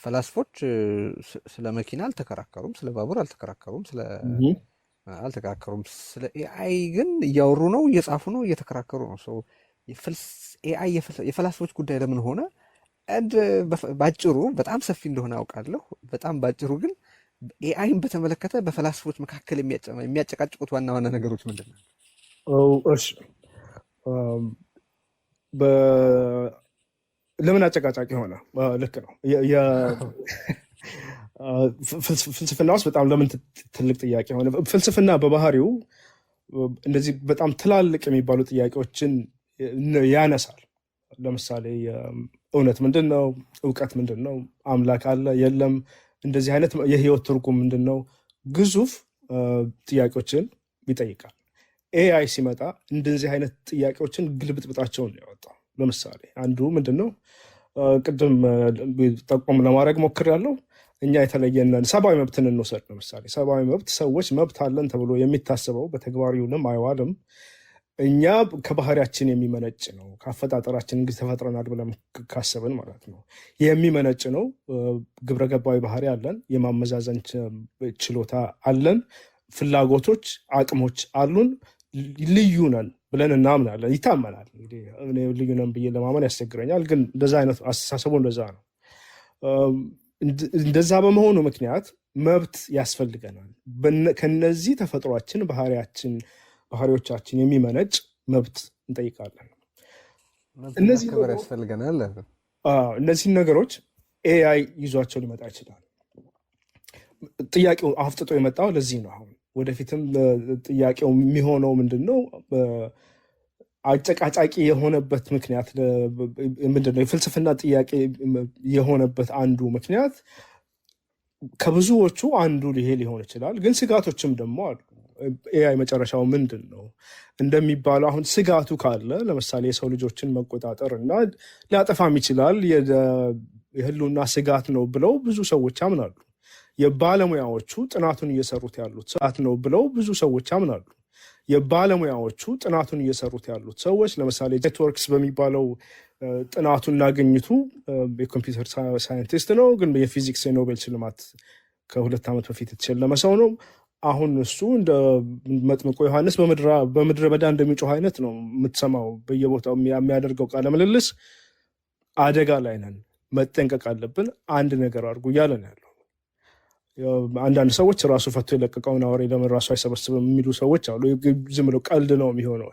ፈላስፎች ስለ መኪና አልተከራከሩም፣ ስለ ባቡር አልተከራከሩም፣ ስለ ኤአይ ግን እያወሩ ነው፣ እየጻፉ ነው፣ እየተከራከሩ ነው። ሰው ኤአይ የፈላስፎች ጉዳይ ለምን ሆነ? አንድ ባጭሩ በጣም ሰፊ እንደሆነ አውቃለሁ። በጣም ባጭሩ ግን ኤአይን በተመለከተ በፈላስፎች መካከል የሚያጨቃጭቁት ዋና ዋና ነገሮች ምንድን ነው? እሺ ለምን አጨቃጫቂ ሆነ? ልክ ነው። ፍልስፍና ውስጥ በጣም ለምን ትልቅ ጥያቄ ሆነ? ፍልስፍና በባህሪው እንደዚህ በጣም ትላልቅ የሚባሉ ጥያቄዎችን ያነሳል። ለምሳሌ እውነት ምንድን ነው? እውቀት ምንድን ነው? አምላክ አለ የለም? እንደዚህ አይነት የህይወት ትርጉም ምንድን ነው? ግዙፍ ጥያቄዎችን ይጠይቃል። ኤአይ ሲመጣ እንደዚህ አይነት ጥያቄዎችን ግልብጥብጣቸውን ያወጣው። ለምሳሌ አንዱ ምንድን ነው? ቅድም ጠቆም ለማድረግ ሞክሬያለሁ። እኛ የተለየነን ሰብአዊ መብትን እንውሰድ። ለምሳሌ ሰብአዊ መብት ሰዎች መብት አለን ተብሎ የሚታሰበው በተግባር ይውልም አይዋልም እኛ ከባህሪያችን የሚመነጭ ነው። ከአፈጣጠራችን እንግዲህ ተፈጥረናል ብለን ካሰብን ማለት ነው የሚመነጭ ነው። ግብረገባዊ ባህሪ አለን፣ የማመዛዘን ችሎታ አለን፣ ፍላጎቶች፣ አቅሞች አሉን፣ ልዩ ነን ብለን እናምናለን። ይታመናል። እንግዲህ እኔ ልዩ ነን ብዬ ለማመን ያስቸግረኛል፣ ግን እንደዛ አይነት አስተሳሰቡ እንደዛ ነው። እንደዛ በመሆኑ ምክንያት መብት ያስፈልገናል። ከነዚህ ተፈጥሯችን ባህሪዎቻችን የሚመነጭ መብት እንጠይቃለን። ክብር ያስፈልገናል። እነዚህን ነገሮች ኤአይ ይዟቸው ሊመጣ ይችላል። ጥያቄው አፍጥጦ የመጣው ለዚህ ነው። አሁን ወደፊትም ጥያቄው የሚሆነው ምንድን ነው? አጨቃጫቂ የሆነበት ምክንያት ምንድን ነው? የፍልስፍና ጥያቄ የሆነበት አንዱ ምክንያት ከብዙዎቹ አንዱ ይሄ ሊሆን ይችላል። ግን ስጋቶችም ደግሞ አሉ። ኤአይ መጨረሻው ምንድን ነው እንደሚባለው አሁን ስጋቱ ካለ ለምሳሌ የሰው ልጆችን መቆጣጠር እና ሊያጠፋም ይችላል የህልውና ስጋት ነው ብለው ብዙ ሰዎች ያምናሉ። የባለሙያዎቹ ጥናቱን እየሰሩት ያሉት ስጋት ነው ብለው ብዙ ሰዎች ያምናሉ። የባለሙያዎቹ ጥናቱን እየሰሩት ያሉት ሰዎች ለምሳሌ ኔትወርክስ በሚባለው ጥናቱና ግኝቱ የኮምፒውተር ሳይንቲስት ነው፣ ግን የፊዚክስ የኖቤል ሽልማት ከ2 ዓመት በፊት የተሸለመ ሰው ነው። አሁን እሱ እንደ መጥምቁ ዮሐንስ በምድረ በዳ እንደሚጮህ አይነት ነው የምትሰማው በየቦታው የሚያደርገው ቃለ ምልልስ። አደጋ ላይ ነን፣ መጠንቀቅ አለብን፣ አንድ ነገር አድርጉ እያለ ነው ያለው። አንዳንድ ሰዎች ራሱ ፈቶ የለቀቀውን አወሬ ለምን ራሱ አይሰበስብም የሚሉ ሰዎች አሉ። ዝም ብሎ ቀልድ ነው የሚሆነው።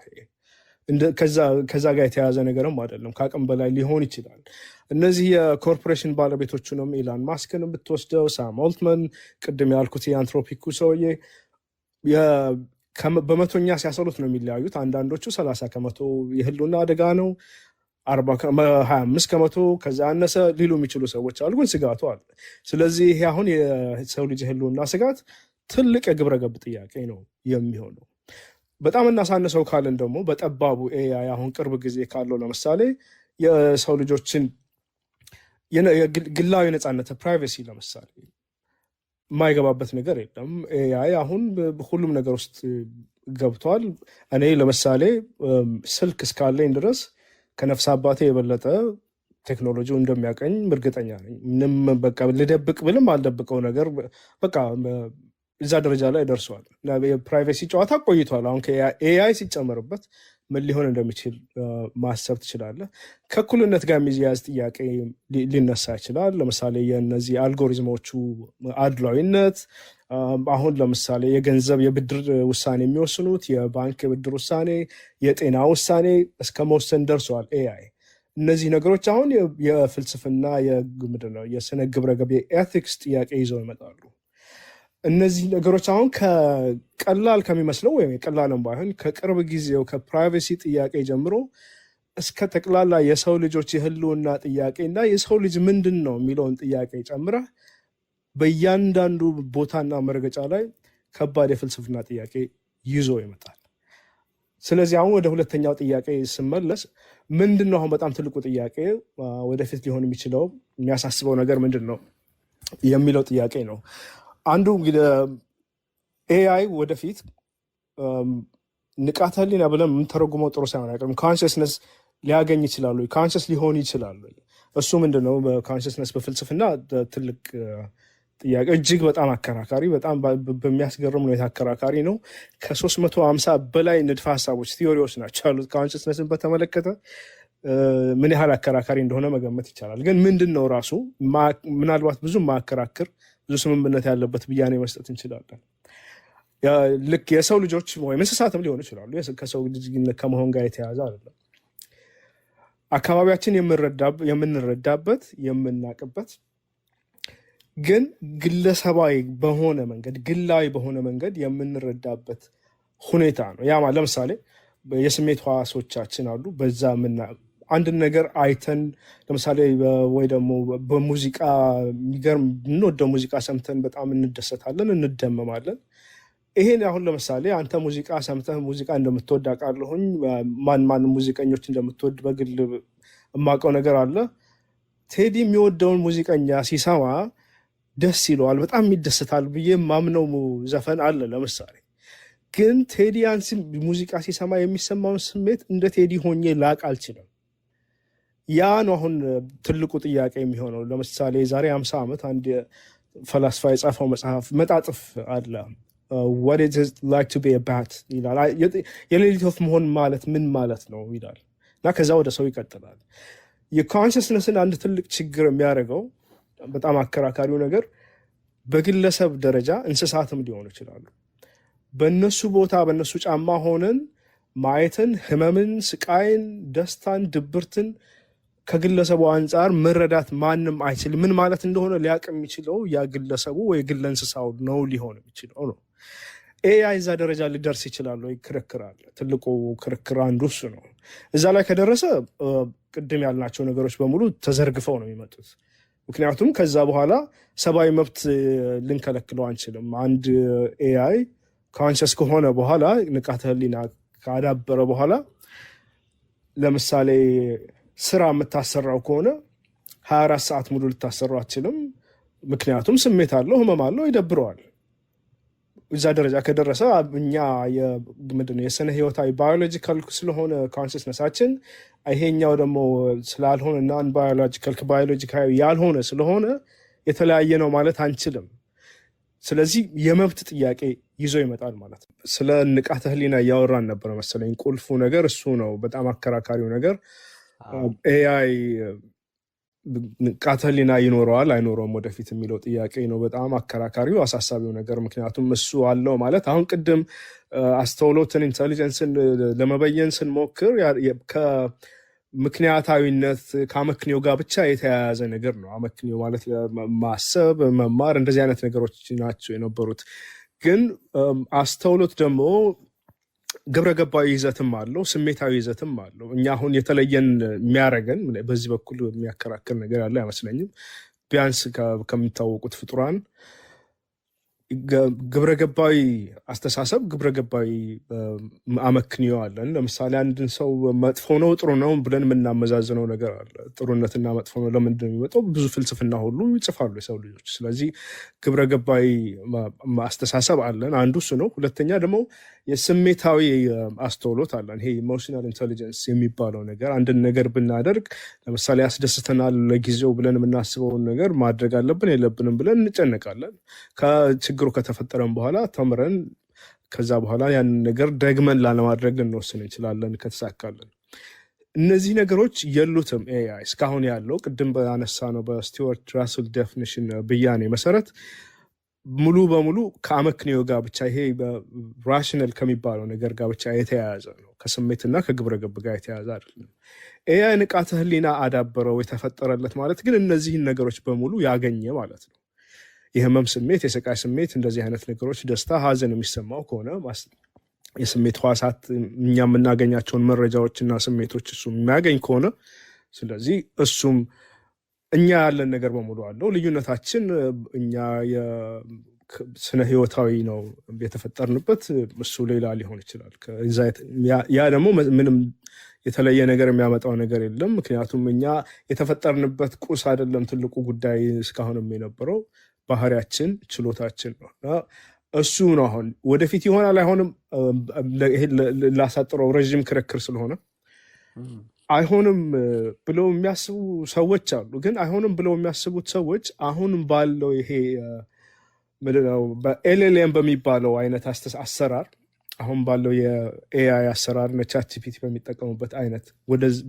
ከዛ ጋር የተያዘ ነገርም አይደለም፣ ከአቅም በላይ ሊሆን ይችላል። እነዚህ የኮርፖሬሽን ባለቤቶቹንም ኢላን ማስክን ብትወስደው፣ ሳም ኦልትመን፣ ቅድም ያልኩት የአንትሮፒኩ ሰውዬ በመቶኛ ሲያሰሉት ነው የሚለያዩት። አንዳንዶቹ 30 ከመቶ የህልውና አደጋ ነው፣ 25 ከመቶ ከዛ ያነሰ ሊሉ የሚችሉ ሰዎች አሉ። ግን ስጋቱ አለ። ስለዚህ ይሄ አሁን የሰው ልጅ የህልውና ስጋት ትልቅ የግብረ ገብ ጥያቄ ነው የሚሆነው። በጣም እናሳነሰው ካልን ደግሞ በጠባቡ ኤአይ አሁን ቅርብ ጊዜ ካለው ለምሳሌ የሰው ልጆችን ግላዊ ነፃነት ፕራይቬሲ ለምሳሌ የማይገባበት ነገር የለም። ኤአይ አሁን ሁሉም ነገር ውስጥ ገብቷል። እኔ ለምሳሌ ስልክ እስካለኝ ድረስ ከነፍስ አባቴ የበለጠ ቴክኖሎጂው እንደሚያቀኝ እርግጠኛ ነኝ። ምንም በቃ ልደብቅ ብልም አልደብቀው ነገር በቃ እዛ ደረጃ ላይ ደርሷል። የፕራይቬሲ ጨዋታ ቆይቷል። አሁን ኤአይ ሲጨመርበት ምን ሊሆን እንደሚችል ማሰብ ትችላለህ። ከእኩልነት ጋር የሚያያዝ ጥያቄ ሊነሳ ይችላል። ለምሳሌ የነዚህ አልጎሪዝሞቹ አድሏዊነት፣ አሁን ለምሳሌ የገንዘብ የብድር ውሳኔ የሚወስኑት የባንክ የብድር ውሳኔ፣ የጤና ውሳኔ እስከ መወሰን ደርሰዋል ኤአይ። እነዚህ ነገሮች አሁን የፍልስፍና የስነ ግብረገብ የኤቲክስ ጥያቄ ይዘው ይመጣሉ። እነዚህ ነገሮች አሁን ከቀላል ከሚመስለው ወይም የቀላልም ባይሆን ከቅርብ ጊዜው ከፕራይቬሲ ጥያቄ ጀምሮ እስከ ጠቅላላ የሰው ልጆች የህልውና ጥያቄ እና የሰው ልጅ ምንድን ነው የሚለውን ጥያቄ ጨምረህ በእያንዳንዱ ቦታና መረገጫ ላይ ከባድ የፍልስፍና ጥያቄ ይዞ ይመጣል። ስለዚህ አሁን ወደ ሁለተኛው ጥያቄ ስመለስ ምንድን ነው አሁን በጣም ትልቁ ጥያቄ ወደፊት ሊሆን የሚችለው የሚያሳስበው ነገር ምንድን ነው የሚለው ጥያቄ ነው። አንዱ እንግዲህ ኤአይ ወደፊት ንቃተ ህሊና ብለን የምንተረጉመው ጥሩ ሳይሆን አይቀርም። ኮንሽስነስ ሊያገኝ ይችላሉ፣ ኮንሽስ ሊሆን ይችላሉ። እሱ ምንድነው ኮንሽስነስ በፍልስፍና ትልቅ ጥያቄ፣ እጅግ በጣም አከራካሪ፣ በጣም በሚያስገርም ሁኔታ አከራካሪ ነው። ከ350 በላይ ንድፈ ሀሳቦች ቲዮሪዎች ናቸው ያሉት ኮንሽስነስን በተመለከተ። ምን ያህል አከራካሪ እንደሆነ መገመት ይቻላል። ግን ምንድን ነው ራሱ ምናልባት ብዙ ማከራክር ብዙ ስምምነት ያለበት ብያኔ መስጠት እንችላለን። ልክ የሰው ልጆች ወይም እንስሳትም ሊሆኑ ይችላሉ፣ ከሰው ልጅ ከመሆን ጋር የተያዘ አይደለም። አካባቢያችን የምንረዳበት የምናቅበት ግን ግለሰባዊ በሆነ መንገድ ግላዊ በሆነ መንገድ የምንረዳበት ሁኔታ ነው። ያ ማለት ለምሳሌ የስሜት ሕዋሶቻችን አሉ። በዛ አንድን ነገር አይተን ለምሳሌ ወይ ደግሞ በሙዚቃ የሚገርም የምንወደው ሙዚቃ ሰምተን በጣም እንደሰታለን፣ እንደመማለን። ይሄን አሁን ለምሳሌ አንተ ሙዚቃ ሰምተህ ሙዚቃ እንደምትወድ አውቃለሁኝ። ማን ሙዚቀኞች እንደምትወድ በግል የማውቀው ነገር አለ። ቴዲ የሚወደውን ሙዚቀኛ ሲሰማ ደስ ይለዋል፣ በጣም ይደሰታል ብዬ ማምነው ዘፈን አለ ለምሳሌ። ግን ቴዲ ያን ሙዚቃ ሲሰማ የሚሰማውን ስሜት እንደ ቴዲ ሆኜ ላቅ አልችልም። ያ ነው አሁን ትልቁ ጥያቄ የሚሆነው። ለምሳሌ ዛሬ 50 ዓመት አንድ ፈላስፋ የጻፈው መጽሐፍ መጣጥፍ አለ what is it like to be a bat ይላል። የሌሊት ወፍ መሆን ማለት ምን ማለት ነው ይላል እና ከዛ ወደ ሰው ይቀጥላል። የኮንሽስነስን አንድ ትልቅ ችግር የሚያደርገው በጣም አከራካሪው ነገር በግለሰብ ደረጃ እንስሳትም ሊሆኑ ይችላሉ። በእነሱ ቦታ በእነሱ ጫማ ሆነን ማየትን፣ ህመምን፣ ስቃይን፣ ደስታን፣ ድብርትን ከግለሰቡ አንጻር መረዳት ማንም አይችልም። ምን ማለት እንደሆነ ሊያቅ የሚችለው ያ ግለሰቡ ወይ ግለ እንስሳው ነው ሊሆን የሚችለው ነው። ኤአይ እዛ ደረጃ ሊደርስ ይችላል ወይ? ክርክር አለ። ትልቁ ክርክር አንዱ እሱ ነው። እዛ ላይ ከደረሰ ቅድም ያልናቸው ነገሮች በሙሉ ተዘርግፈው ነው የሚመጡት። ምክንያቱም ከዛ በኋላ ሰብአዊ መብት ልንከለክለው አንችልም። አንድ ኤአይ ኮንሸስ ከሆነ በኋላ ንቃተ ህሊና ካዳበረ በኋላ ለምሳሌ ስራ የምታሰራው ከሆነ 24 ሰዓት ሙሉ ልታሰራው አትችልም። ምክንያቱም ስሜት አለው፣ ህመም አለው፣ ይደብረዋል። እዛ ደረጃ ከደረሰ እኛ ምንድን ነው የስነ ህይወታዊ ባዮሎጂካል ስለሆነ ኮንሽስነሳችን ይሄኛው ደግሞ ስላልሆነ ናን ባዮሎጂካል ከባዮሎጂካዊ ያልሆነ ስለሆነ የተለያየ ነው ማለት አንችልም። ስለዚህ የመብት ጥያቄ ይዞ ይመጣል ማለት ነው። ስለ ንቃተ ህሊና እያወራን ነበረ መሰለኝ። ቁልፉ ነገር እሱ ነው፣ በጣም አከራካሪው ነገር። ኤአይ ንቃተ ህሊና ይኖረዋል አይኖረውም ወደፊት የሚለው ጥያቄ ነው በጣም አከራካሪው አሳሳቢው ነገር። ምክንያቱም እሱ አለው ማለት አሁን ቅድም አስተውሎትን ኢንቴሊጀንስን ለመበየን ስንሞክር ከምክንያታዊነት ከአመክንዮ ጋር ብቻ የተያያዘ ነገር ነው። አመክንዮ ማለት ማሰብ፣ መማር እንደዚህ አይነት ነገሮች ናቸው የነበሩት። ግን አስተውሎት ደግሞ ግብረ ገባዊ ይዘትም አለው፣ ስሜታዊ ይዘትም አለው። እኛ አሁን የተለየን የሚያደርገን በዚህ በኩል የሚያከራክር ነገር ያለ አይመስለኝም። ቢያንስ ከሚታወቁት ፍጡራን ግብረ ገባዊ አስተሳሰብ፣ ግብረ ገባዊ አመክንዮ አለን። ለምሳሌ አንድን ሰው መጥፎ ነው ጥሩ ነው ብለን የምናመዛዝነው ነገር አለ። ጥሩነትና መጥፎ ነው ለምንድን ነው የሚመጣው? ብዙ ፍልስፍና ሁሉ ይጽፋሉ የሰው ልጆች። ስለዚህ ግብረ ገባዊ አስተሳሰብ አለን፣ አንዱ እሱ ነው። ሁለተኛ ደግሞ የስሜታዊ አስተውሎት አለን። ይሄ ኢሞሽናል ኢንቴሊጀንስ የሚባለው ነገር አንድን ነገር ብናደርግ ለምሳሌ ያስደስተናል ለጊዜው ብለን የምናስበውን ነገር ማድረግ አለብን የለብንም ብለን እንጨነቃለን። ችግሩ ከተፈጠረም በኋላ ተምረን ከዛ በኋላ ያንን ነገር ደግመን ላለማድረግ ልንወስን እንችላለን ከተሳካለን። እነዚህ ነገሮች የሉትም ኤአይ እስካሁን ያለው ቅድም በአነሳ ነው በስቲዋርት ራስል ዴፊኒሽን ብያኔ መሰረት ሙሉ በሙሉ ከአመክንዮ ጋር ብቻ ይሄ ራሽናል ከሚባለው ነገር ጋር ብቻ የተያያዘ ነው። ከስሜትና ከግብረ ገብ ጋር የተያያዘ አይደለም። ኤአይ ንቃተ ህሊና አዳበረው የተፈጠረለት ማለት ግን እነዚህን ነገሮች በሙሉ ያገኘ ማለት ነው። የህመም ስሜት፣ የስቃይ ስሜት፣ እንደዚህ አይነት ነገሮች፣ ደስታ፣ ሀዘን የሚሰማው ከሆነ የስሜት ህዋሳት እኛ የምናገኛቸውን መረጃዎችና ስሜቶች እሱ የሚያገኝ ከሆነ ስለዚህ እሱም እኛ ያለን ነገር በሙሉ አለው። ልዩነታችን እኛ ስነ ህይወታዊ ነው የተፈጠርንበት፣ እሱ ሌላ ሊሆን ይችላል። ያ ደግሞ ምንም የተለየ ነገር የሚያመጣው ነገር የለም። ምክንያቱም እኛ የተፈጠርንበት ቁስ አይደለም ትልቁ ጉዳይ እስካሁንም የነበረው ባህሪያችን፣ ችሎታችን ነው እና እሱ ነው አሁን ወደፊት ይሆናል አይሆንም። ይሄ ላሳጥረው ረዥም ክርክር ስለሆነ አይሆንም ብለው የሚያስቡ ሰዎች አሉ። ግን አይሆንም ብለው የሚያስቡት ሰዎች አሁንም ባለው ይሄ ምንድነው በኤልኤልኤም በሚባለው አይነት አሰራር አሁን ባለው የኤአይ አሰራር ቻት ጂፒቲ በሚጠቀሙበት አይነት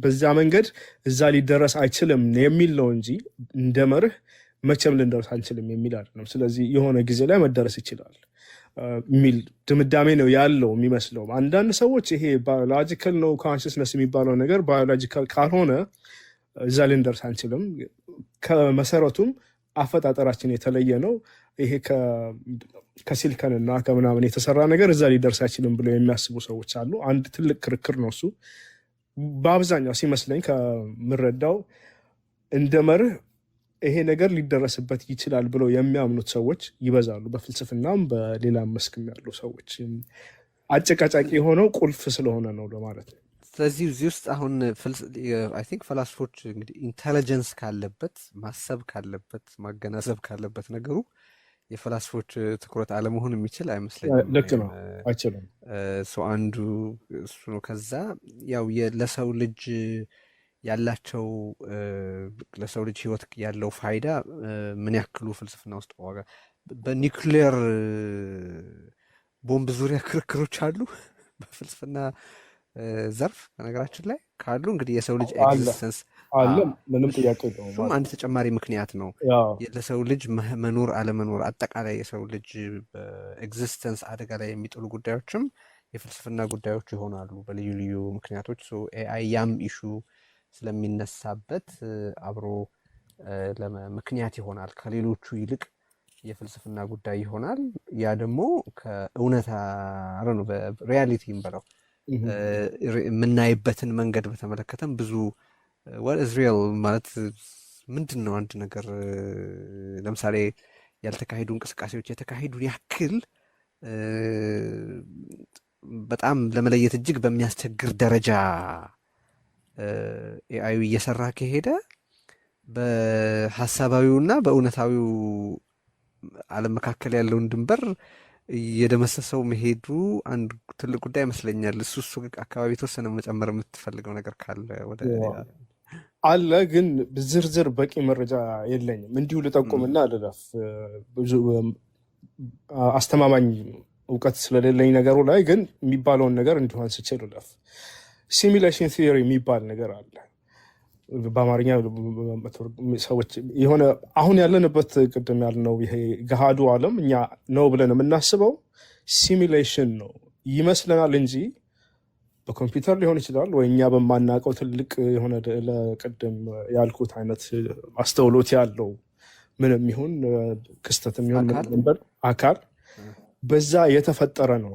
በዛ መንገድ እዛ ሊደረስ አይችልም የሚል ነው እንጂ እንደ መርህ መቼም ልንደርስ አንችልም የሚል አይደለም። ስለዚህ የሆነ ጊዜ ላይ መደረስ ይችላል የሚል ድምዳሜ ነው ያለው የሚመስለው። አንዳንድ ሰዎች ይሄ ባዮሎጂካል ነው ኮንሽስነስ የሚባለው ነገር ባዮሎጂካል ካልሆነ እዛ ልንደርስ አንችልም፣ ከመሰረቱም አፈጣጠራችን የተለየ ነው፣ ይሄ ከሲሊከን እና ከምናምን የተሰራ ነገር እዛ ሊደርስ አይችልም ብለው የሚያስቡ ሰዎች አሉ። አንድ ትልቅ ክርክር ነው እሱ። በአብዛኛው ሲመስለኝ ከምረዳው እንደ መርህ ይሄ ነገር ሊደረስበት ይችላል ብለው የሚያምኑት ሰዎች ይበዛሉ። በፍልስፍናም በሌላም መስክም ያሉ ሰዎች አጨቃጫቂ የሆነው ቁልፍ ስለሆነ ነው ለማለት ነው። ስለዚህ እዚህ ውስጥ አሁን አይ ቲንክ ፈላስፎች እንግዲህ ኢንቴሊጀንስ ካለበት ማሰብ ካለበት ማገናዘብ ካለበት ነገሩ የፈላስፎች ትኩረት አለመሆን የሚችል አይመስለኝም። ልክ ነው፣ አይችልም። ሰው አንዱ እሱ ነው። ከዛ ያው ለሰው ልጅ ያላቸው ለሰው ልጅ ህይወት ያለው ፋይዳ ምን ያክሉ ፍልስፍና ውስጥ ዋጋ በኒውክሊየር ቦምብ ዙሪያ ክርክሮች አሉ በፍልስፍና ዘርፍ በነገራችን ላይ ካሉ እንግዲህ የሰው ልጅ ኤግዚስተንስ አለ፣ ምንም ጥያቄ የለውም። እሱም አንድ ተጨማሪ ምክንያት ነው ለሰው ልጅ መኖር አለመኖር፣ አጠቃላይ የሰው ልጅ በኤግዚስተንስ አደጋ ላይ የሚጥሉ ጉዳዮችም የፍልስፍና ጉዳዮች ይሆናሉ በልዩ ልዩ ምክንያቶች። ኤአይ ያም ኢሹ ስለሚነሳበት አብሮ ምክንያት ይሆናል፣ ከሌሎቹ ይልቅ የፍልስፍና ጉዳይ ይሆናል። ያ ደግሞ ከእውነታ ነው በሪያሊቲ እንበለው የምናይበትን መንገድ በተመለከተም ብዙ what is real ማለት ምንድን ነው? አንድ ነገር ለምሳሌ ያልተካሄዱ እንቅስቃሴዎች የተካሄዱን ያክል በጣም ለመለየት እጅግ በሚያስቸግር ደረጃ ኤአይ እየሰራ ከሄደ በሀሳባዊውና በእውነታዊው ዓለም መካከል ያለውን ድንበር እየደመሰሰው መሄዱ አንድ ትልቅ ጉዳይ ይመስለኛል። እሱ አካባቢ የተወሰነ መጨመር የምትፈልገው ነገር ካለ ወደ አለ፣ ግን ዝርዝር በቂ መረጃ የለኝም። እንዲሁ ልጠቁምና ልለፍ። ብዙ አስተማማኝ እውቀት ስለሌለኝ ነገሩ ላይ ግን የሚባለውን ነገር እንዲሁ አንስቼ ልለፍ። ሲሚሌሽን ቲዮሪ የሚባል ነገር አለ። በአማርኛ ሰዎች የሆነ አሁን ያለንበት ቅድም ያልነው ይሄ ገሃዱ ዓለም እኛ ነው ብለን የምናስበው ሲሚሌሽን ነው ይመስለናል እንጂ በኮምፒውተር ሊሆን ይችላል ወይ እኛ በማናውቀው ትልቅ የሆነ ለቅድም ያልኩት አይነት አስተውሎት ያለው ምንም ይሁን ክስተት የሚሆን ምንበር አካል በዛ የተፈጠረ ነው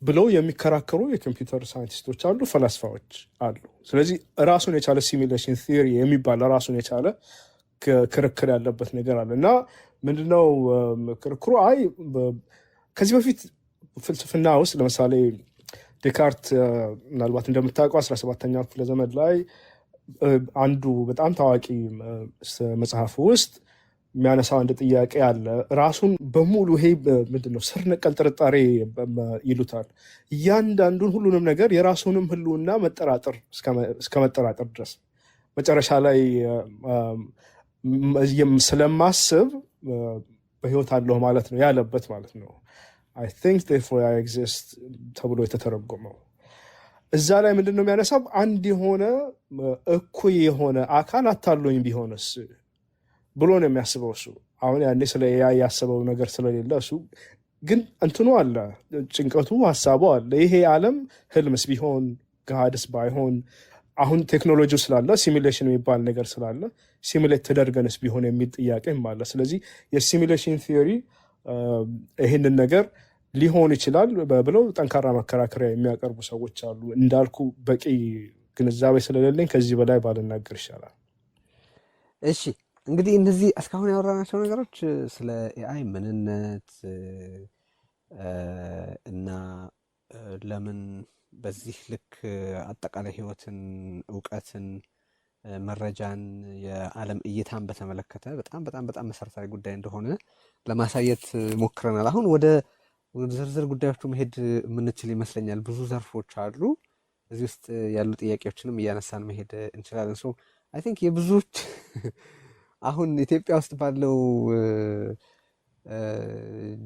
ብለው የሚከራከሩ የኮምፒውተር ሳይንቲስቶች አሉ፣ ፈላስፋዎች አሉ። ስለዚህ ራሱን የቻለ ሲሚሌሽን ቲዮሪ የሚባል ራሱን የቻለ ክርክር ያለበት ነገር አለ እና ምንድነው ክርክሩ? አይ ከዚህ በፊት ፍልስፍና ውስጥ ለምሳሌ ዴካርት ምናልባት እንደምታውቀው 17ኛው ክፍለ ዘመን ላይ አንዱ በጣም ታዋቂ መጽሐፍ ውስጥ የሚያነሳው አንድ ጥያቄ አለ። ራሱን በሙሉ ይሄ ምንድነው ስር ነቀል ጥርጣሬ ይሉታል። እያንዳንዱን ሁሉንም ነገር የራሱንም ህልውና መጠራጠር እስከ መጠራጠር ድረስ መጨረሻ ላይ ስለማስብ በህይወት አለሁ ማለት ነው ያለበት ማለት ነው። I think therefore I exist ተብሎ የተተረጎመው እዛ ላይ ምንድን ነው የሚያነሳው? አንድ የሆነ እኩይ የሆነ አካል አታሎኝ ቢሆንስ ብሎ ነው የሚያስበው እሱ። አሁን ያኔ ስለ ኤአይ ያሰበው ነገር ስለሌለ እሱ ግን እንትኑ አለ፣ ጭንቀቱ ሀሳቡ አለ። ይሄ ዓለም ህልምስ ቢሆን ገሃድስ ባይሆን አሁን ቴክኖሎጂው ስላለ ሲሚሌሽን የሚባል ነገር ስላለ ሲሚሌት ተደርገንስ ቢሆን የሚል ጥያቄም አለ። ስለዚህ የሲሚሌሽን ቲዮሪ ይህንን ነገር ሊሆን ይችላል ብለው ጠንካራ መከራከሪያ የሚያቀርቡ ሰዎች አሉ። እንዳልኩ በቂ ግንዛቤ ስለሌለኝ ከዚህ በላይ ባልናገር ይሻላል። እሺ እንግዲህ እነዚህ እስካሁን ያወራናቸው ነገሮች ስለ ኤአይ ምንነት እና ለምን በዚህ ልክ አጠቃላይ ህይወትን፣ እውቀትን፣ መረጃን፣ የዓለም እይታን በተመለከተ በጣም በጣም በጣም መሰረታዊ ጉዳይ እንደሆነ ለማሳየት ሞክረናል። አሁን ወደ ዝርዝር ጉዳዮቹ መሄድ የምንችል ይመስለኛል። ብዙ ዘርፎች አሉ። እዚህ ውስጥ ያሉ ጥያቄዎችንም እያነሳን መሄድ እንችላለን። ሶ አይ ቲንክ የብዙዎች አሁን ኢትዮጵያ ውስጥ ባለው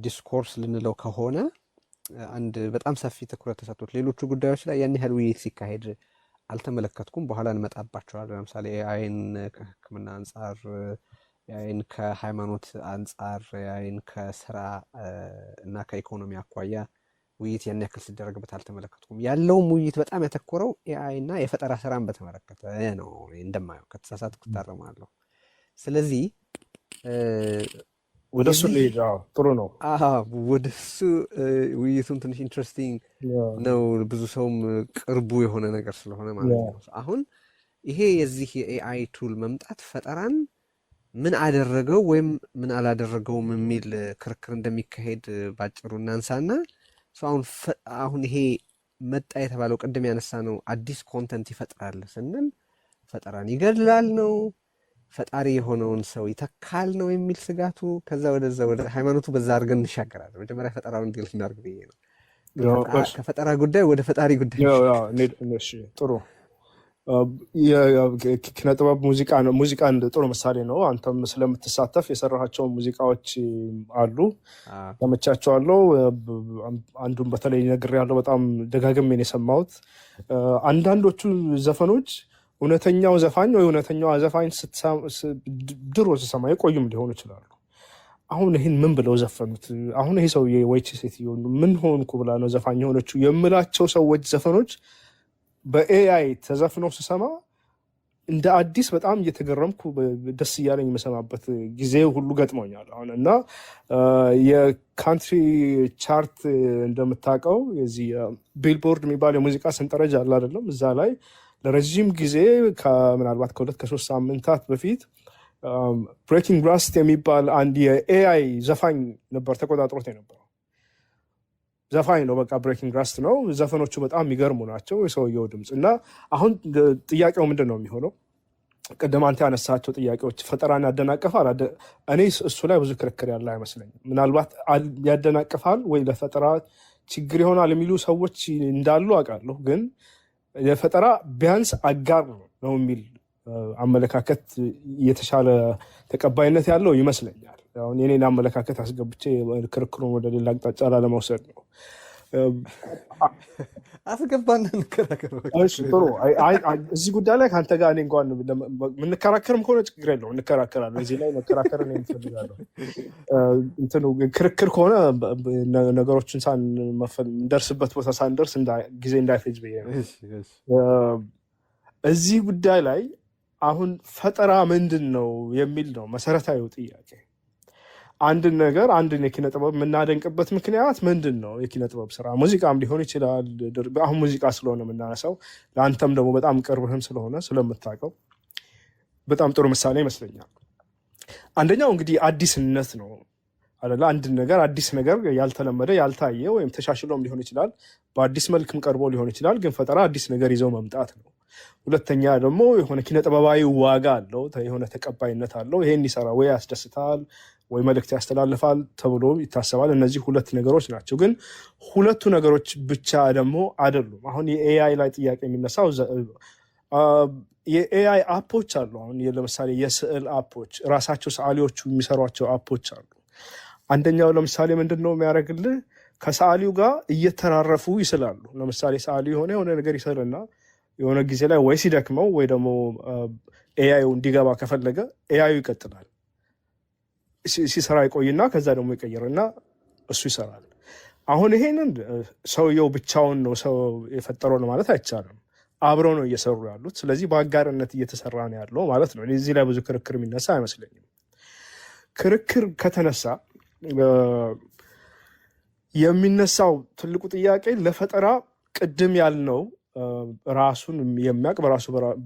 ዲስኮርስ ልንለው ከሆነ አንድ በጣም ሰፊ ትኩረት ተሰጥቶት ሌሎቹ ጉዳዮች ላይ ያን ያህል ውይይት ሲካሄድ አልተመለከትኩም። በኋላ እንመጣባቸዋለን። ለምሳሌ ኤአይን ከሕክምና አንጻር፣ ኤአይን ከሃይማኖት አንጻር፣ ኤአይን ከስራ እና ከኢኮኖሚ አኳያ ውይይት ያን ያክል ሲደረግበት አልተመለከትኩም። ያለውም ውይይት በጣም ያተኮረው ኤአይ እና የፈጠራ ስራን በተመለከተ ነው እንደማየው። ከተሳሳትኩ እታረማለሁ። ስለዚህ ወደ እሱ የዚህ ልሄድ። ጥሩ ነው። ወደ እሱ ውይይቱን ትንሽ ኢንትረስቲንግ ነው። ብዙ ሰውም ቅርቡ የሆነ ነገር ስለሆነ ማለት ነው። አሁን ይሄ የዚህ የኤአይ ቱል መምጣት ፈጠራን ምን አደረገው ወይም ምን አላደረገውም የሚል ክርክር እንደሚካሄድ ባጭሩ እናንሳና አሁን ይሄ መጣ የተባለው ቅድም ያነሳ ነው አዲስ ኮንተንት ይፈጥራል ስንል ፈጠራን ይገድላል ነው፣ ፈጣሪ የሆነውን ሰው ይተካል ነው የሚል ስጋቱ። ከዛ ወደዛ ወደ ሃይማኖቱ በዛ አድርገን እንሻገራለን። መጀመሪያ ፈጠራውን እንዲል እናድርግ ብዬ ነው። ከፈጠራ ጉዳይ ወደ ፈጣሪ ጉዳይ ጥሩ። ኪነጥበብ ሙዚቃ አንድ ጥሩ ምሳሌ ነው። አንተም ስለምትሳተፍ የሰራሃቸውን ሙዚቃዎች አሉ፣ ተመቻቸዋለሁ። አንዱን በተለይ ነግሬያለሁ፣ በጣም ደጋግሜን የሰማሁት። አንዳንዶቹ ዘፈኖች እውነተኛው ዘፋኝ ወይ እውነተኛዋ ዘፋኝ ድሮ ስሰማ የቆዩም ሊሆኑ ይችላሉ። አሁን ይህን ምን ብለው ዘፈኑት? አሁን ይሄ ሰውዬ ወይች ሴትዮ ምን ሆንኩ ብላ ነው ዘፋኝ የሆነችው የምላቸው ሰዎች ዘፈኖች በኤአይ ተዘፍነው ስሰማ እንደ አዲስ በጣም እየተገረምኩ ደስ እያለኝ የምሰማበት ጊዜ ሁሉ ገጥሞኛል አሁን። እና የካንትሪ ቻርት እንደምታውቀው የዚህ ቢልቦርድ የሚባል የሙዚቃ ሰንጠረዥ አለ አይደለም? እዛ ላይ ለረዥም ጊዜ ምናልባት ከ2-3 ሳምንታት በፊት ብሬኪንግ ራስት የሚባል አንድ የኤአይ ዘፋኝ ነበር ተቆጣጥሮት የነበረው። ዘፋኝ ነው፣ በቃ ብሬኪንግ ራስት ነው። ዘፈኖቹ በጣም የሚገርሙ ናቸው፣ የሰውየው ድምፅ። እና አሁን ጥያቄው ምንድን ነው የሚሆነው? ቅድም አንተ ያነሳቸው ጥያቄዎች ፈጠራን ያደናቅፋል። እኔ እሱ ላይ ብዙ ክርክር ያለ አይመስለኝም። ምናልባት ያደናቅፋል ወይ ለፈጠራ ችግር ይሆናል የሚሉ ሰዎች እንዳሉ አውቃለሁ። ግን የፈጠራ ቢያንስ አጋር ነው የሚል አመለካከት የተሻለ ተቀባይነት ያለው ይመስለኛል። አሁን የኔን አመለካከት አስገብቼ ክርክሩን ወደ ሌላ አቅጣጫ ላለመውሰድ ነው። አስገባና እንከራከር። ጥሩ። እዚህ ጉዳይ ላይ ከአንተ ጋር እኔ እንኳን የምንከራከርም ከሆነ ችግር የለውም፣ እንከራከራለን። እዚህ ላይ መከራከርን የምፈልጋለሁ። ክርክር ከሆነ ነገሮችን እንደርስበት ቦታ ሳንደርስ ጊዜ እንዳይፈጅ ብዬ ነው። እዚህ ጉዳይ ላይ አሁን ፈጠራ ምንድን ነው የሚል ነው መሰረታዊው ጥያቄ። አንድን ነገር አንድን የኪነ ጥበብ የምናደንቅበት ምክንያት ምንድን ነው? የኪነ ጥበብ ስራ ሙዚቃም ሊሆን ይችላል። አሁን ሙዚቃ ስለሆነ የምናነሳው ለአንተም ደግሞ በጣም ቅርብህም ስለሆነ ስለምታውቀው በጣም ጥሩ ምሳሌ ይመስለኛል። አንደኛው እንግዲህ አዲስነት ነው አይደለ? አንድን ነገር አዲስ ነገር ያልተለመደ ያልታየ ወይም ተሻሽሎም ሊሆን ይችላል፣ በአዲስ መልክም ቀርቦ ሊሆን ይችላል። ግን ፈጠራ አዲስ ነገር ይዘው መምጣት ነው። ሁለተኛ ደግሞ የሆነ ኪነ ጥበባዊ ዋጋ አለው፣ የሆነ ተቀባይነት አለው። ይሄን ይሰራ ወይ ያስደስታል ወይ መልእክት ያስተላልፋል ተብሎ ይታሰባል። እነዚህ ሁለት ነገሮች ናቸው። ግን ሁለቱ ነገሮች ብቻ ደግሞ አይደሉም። አሁን የኤአይ ላይ ጥያቄ የሚነሳው የኤአይ አፖች አሉ። አሁን ለምሳሌ የስዕል አፖች ራሳቸው ሰዓሊዎቹ የሚሰሯቸው አፖች አሉ። አንደኛው ለምሳሌ ምንድን ነው የሚያደርግልህ? ከሰዓሊው ጋር እየተራረፉ ይስላሉ። ለምሳሌ ሰዓሊ የሆነ ነገር ይስልና የሆነ ጊዜ ላይ ወይ ሲደክመው ወይ ደግሞ ኤአዩ እንዲገባ ከፈለገ ኤአዩ ይቀጥላል ሲሰራ ይቆይና ከዛ ደግሞ ይቀይርና እሱ ይሰራል። አሁን ይሄንን ሰውየው ብቻውን ነው ሰው የፈጠረው ነው ማለት አይቻልም። አብረው ነው እየሰሩ ያሉት። ስለዚህ በአጋርነት እየተሰራ ነው ያለው ማለት ነው። እዚህ ላይ ብዙ ክርክር የሚነሳ አይመስለኝም። ክርክር ከተነሳ የሚነሳው ትልቁ ጥያቄ ለፈጠራ ቅድም ያልነው ራሱን የሚያውቅ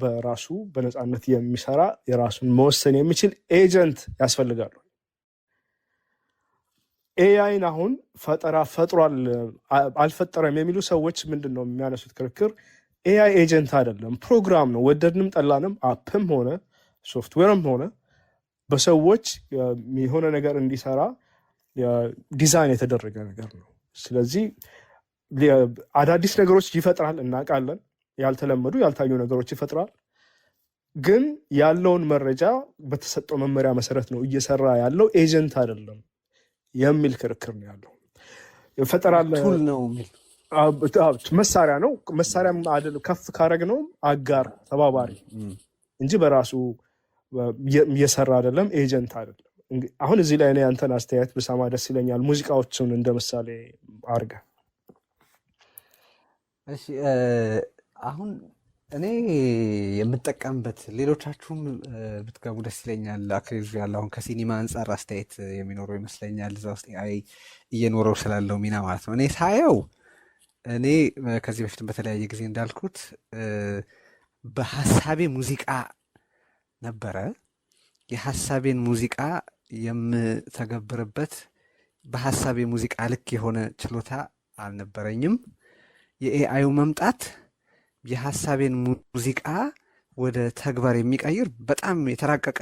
በራሱ በነፃነት የሚሰራ የራሱን መወሰን የሚችል ኤጀንት ያስፈልጋሉ። ኤአይን አሁን ፈጠራ ፈጥሯል አልፈጠረም የሚሉ ሰዎች ምንድን ነው የሚያነሱት ክርክር? ኤአይ ኤጀንት አይደለም፣ ፕሮግራም ነው። ወደድንም ጠላንም አፕም ሆነ ሶፍትዌርም ሆነ በሰዎች የሆነ ነገር እንዲሰራ ዲዛይን የተደረገ ነገር ነው። ስለዚህ አዳዲስ ነገሮች ይፈጥራል እናውቃለን። ያልተለመዱ ያልታዩ ነገሮች ይፈጥራል። ግን ያለውን መረጃ በተሰጠው መመሪያ መሰረት ነው እየሰራ ያለው፣ ኤጀንት አይደለም የሚል ክርክር ነው ያለው። ፈጠራ ቱል ነው የሚል መሳሪያ ነው። መሳሪያ ከፍ ካረግ ነው አጋር ተባባሪ እንጂ በራሱ እየሰራ አይደለም፣ ኤጀንት አይደለም። አሁን እዚህ ላይ እኔ አንተን አስተያየት ብሰማ ደስ ይለኛል፣ ሙዚቃዎችን እንደ ምሳሌ አድርገህ። እሺ አሁን እኔ የምጠቀምበት ሌሎቻችሁም ብትገቡ ደስ ይለኛል። አክሊሉ ያለ አሁን ከሲኒማ አንጻር አስተያየት የሚኖረው ይመስለኛል እዛ ውስጥ አይ እየኖረው ስላለው ሚና ማለት ነው። እኔ ሳየው እኔ ከዚህ በፊትም በተለያየ ጊዜ እንዳልኩት በሀሳቤ ሙዚቃ ነበረ። የሀሳቤን ሙዚቃ የምተገብርበት በሀሳቤ ሙዚቃ ልክ የሆነ ችሎታ አልነበረኝም። የኤአዩ መምጣት የሀሳቤን ሙዚቃ ወደ ተግባር የሚቀይር በጣም የተራቀቀ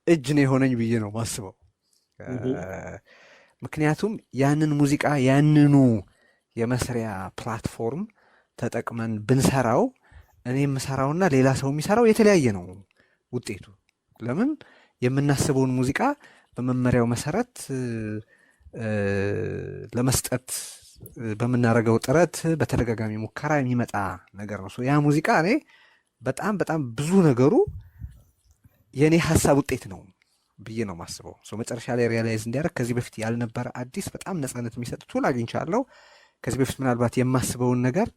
እጅ ነው የሆነኝ ብዬ ነው ማስበው። ምክንያቱም ያንን ሙዚቃ ያንኑ የመስሪያ ፕላትፎርም ተጠቅመን ብንሰራው እኔ የምሰራውና ሌላ ሰው የሚሰራው የተለያየ ነው ውጤቱ። ለምን የምናስበውን ሙዚቃ በመመሪያው መሰረት ለመስጠት በምናደርገው ጥረት በተደጋጋሚ ሙከራ የሚመጣ ነገር ነው። ያ ሙዚቃ እኔ በጣም በጣም ብዙ ነገሩ የእኔ ሀሳብ ውጤት ነው ብዬ ነው ማስበው። መጨረሻ ላይ ሪያላይዝ እንዲያደርግ ከዚህ በፊት ያልነበረ አዲስ በጣም ነፃነት የሚሰጥ ቱል አግኝቻለሁ። ከዚህ በፊት ምናልባት የማስበውን ነገር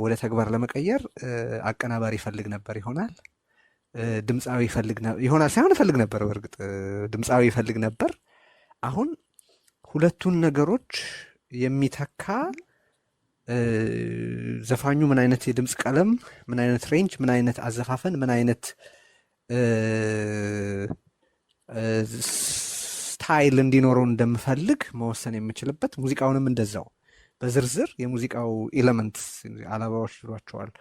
ወደ ተግባር ለመቀየር አቀናባሪ ይፈልግ ነበር ይሆናል፣ ድምፃዊ ይሆናል ሳይሆን እፈልግ ነበር። በእርግጥ ድምፃዊ ይፈልግ ነበር። አሁን ሁለቱን ነገሮች የሚተካ ዘፋኙ ምን አይነት የድምፅ ቀለም፣ ምን አይነት ሬንጅ፣ ምን አይነት አዘፋፈን፣ ምን አይነት ስታይል እንዲኖረው እንደምፈልግ መወሰን የምችልበት፣ ሙዚቃውንም እንደዛው በዝርዝር የሙዚቃው ኤለመንትስ አላባዎች ይሏቸዋል፣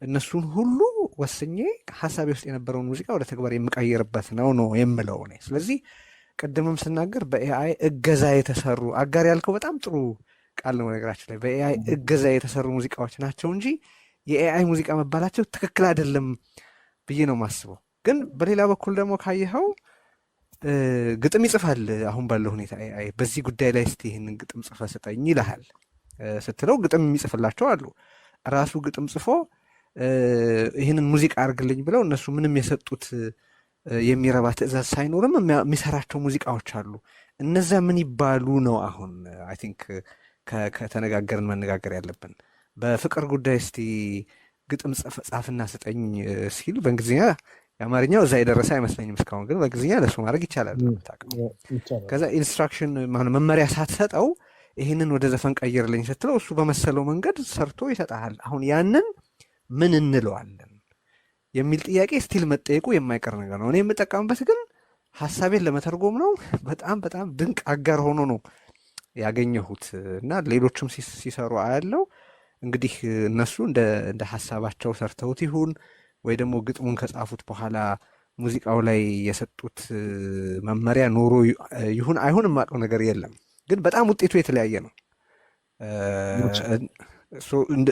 እነሱን ሁሉ ወስኜ ሀሳቤ ውስጥ የነበረውን ሙዚቃ ወደ ተግባር የምቀይርበት ነው የምለው እኔ። ስለዚህ ቅድምም ስናገር በኤአይ እገዛ የተሰሩ አጋር ያልከው በጣም ጥሩ ቃል ነው። ነገራችን ላይ በኤአይ እገዛ የተሰሩ ሙዚቃዎች ናቸው እንጂ የኤአይ ሙዚቃ መባላቸው ትክክል አይደለም ብዬ ነው ማስበው። ግን በሌላ በኩል ደግሞ ካየኸው ግጥም ይጽፋል። አሁን ባለው ሁኔታ ኤአይ በዚህ ጉዳይ ላይ እስቲ ይህንን ግጥም ጽፈ ስጠኝ ይልሃል። ስትለው ግጥም የሚጽፍላቸው አሉ። ራሱ ግጥም ጽፎ ይህንን ሙዚቃ አድርግልኝ ብለው እነሱ ምንም የሰጡት የሚረባ ትዕዛዝ ሳይኖርም የሚሰራቸው ሙዚቃዎች አሉ። እነዛ ምን ይባሉ ነው? አሁን አይ ቲንክ ከተነጋገርን መነጋገር ያለብን በፍቅር ጉዳይ እስቲ ግጥም ጻፍና ስጠኝ ሲል በእንግሊዝኛ የአማርኛው እዛ የደረሰ አይመስለኝም እስካሁን፣ ግን በእንግሊዝኛ ለሱ ማድረግ ይቻላል። ከዛ ኢንስትራክሽን መመሪያ ሳትሰጠው ይህንን ወደ ዘፈን ቀይርልኝ ስትለው እሱ በመሰለው መንገድ ሰርቶ ይሰጣል። አሁን ያንን ምን እንለዋለን የሚል ጥያቄ ስቲል መጠየቁ የማይቀር ነገር ነው። እኔ የምጠቀምበት ግን ሀሳቤን ለመተርጎም ነው። በጣም በጣም ድንቅ አጋር ሆኖ ነው ያገኘሁት እና ሌሎችም ሲሰሩ አያለው። እንግዲህ እነሱ እንደ ሀሳባቸው ሰርተውት ይሁን ወይ ደግሞ ግጥሙን ከጻፉት በኋላ ሙዚቃው ላይ የሰጡት መመሪያ ኖሮ ይሁን አይሁን የማውቀው ነገር የለም። ግን በጣም ውጤቱ የተለያየ ነው።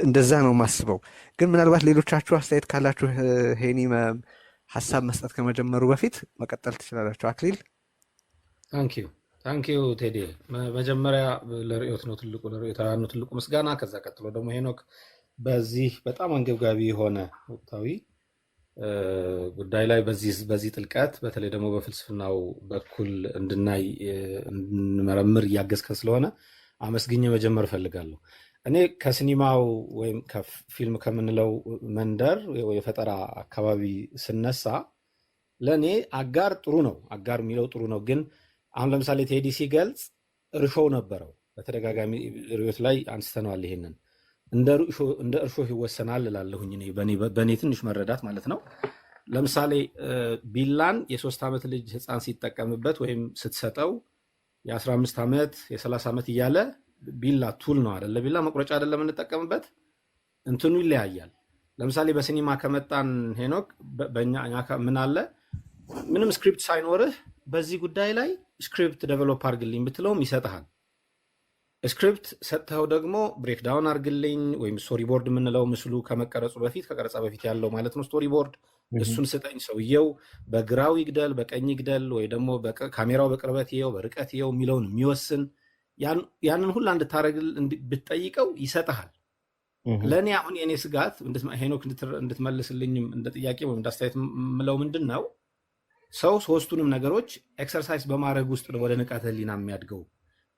እንደዛ ነው ማስበው። ግን ምናልባት ሌሎቻችሁ አስተያየት ካላችሁ ሄኒ ሀሳብ መስጠት ከመጀመሩ በፊት መቀጠል ትችላላችሁ። አክሊል። ታንኪዩ ቴዲ። መጀመሪያ ለርዕዮት ነው ትልቁ ምስጋና። ከዛ ቀጥሎ ደግሞ ሄኖክ በዚህ በጣም አንገብጋቢ የሆነ ወቅታዊ ጉዳይ ላይ በዚህ ጥልቀት በተለይ ደግሞ በፍልስፍናው በኩል እንድናይ እንድንመረምር እያገዝከን ስለሆነ አመስግኜ መጀመር እፈልጋለሁ። እኔ ከሲኒማው ወይም ከፊልም ከምንለው መንደር የፈጠራ አካባቢ ስነሳ ለእኔ አጋር ጥሩ ነው፣ አጋር የሚለው ጥሩ ነው። ግን አሁን ለምሳሌ ቴዲ ሲገልጽ እርሾው ነበረው። በተደጋጋሚ ርዕዮት ላይ አንስተነዋል። ይሄንን እንደ እርሾ ይወሰናል እላለሁኝ በእኔ ትንሽ መረዳት ማለት ነው። ለምሳሌ ቢላን የ3 ዓመት ልጅ ህፃን ሲጠቀምበት ወይም ስትሰጠው የ15 ዓመት የ30 ዓመት እያለ ቢላ ቱል ነው አይደለ? ቢላ መቁረጫ አይደለም እንጠቀምበት፣ እንትኑ ይለያያል። ለምሳሌ በሲኒማ ከመጣን ሄኖክ በእኛ ምን አለ፣ ምንም ስክሪፕት ሳይኖርህ በዚህ ጉዳይ ላይ ስክሪፕት ዴቨሎፕ አድርግልኝ ብትለውም ይሰጥሃል። ስክሪፕት ሰጥተው ደግሞ ብሬክዳውን አርግልኝ ወይም ስቶሪ ቦርድ የምንለው ምስሉ ከመቀረጹ በፊት ከቀረጻ በፊት ያለው ማለት ነው ስቶሪ ቦርድ፣ እሱን ስጠኝ። ሰውየው በግራው ይግደል በቀኝ ይግደል ወይ ደግሞ ካሜራው በቅርበት ይየው በርቀት ይየው የሚለውን የሚወስን ያንን ሁላ እንድታረግል ብትጠይቀው ይሰጥሃል። ለእኔ አሁን የእኔ ስጋት ሄኖክ እንድትመልስልኝም እንደ ጥያቄ ወይም እንዳስተያየት የምለው ምንድን ነው፣ ሰው ሶስቱንም ነገሮች ኤክሰርሳይዝ በማድረግ ውስጥ ወደ ንቃተ ህሊና የሚያድገው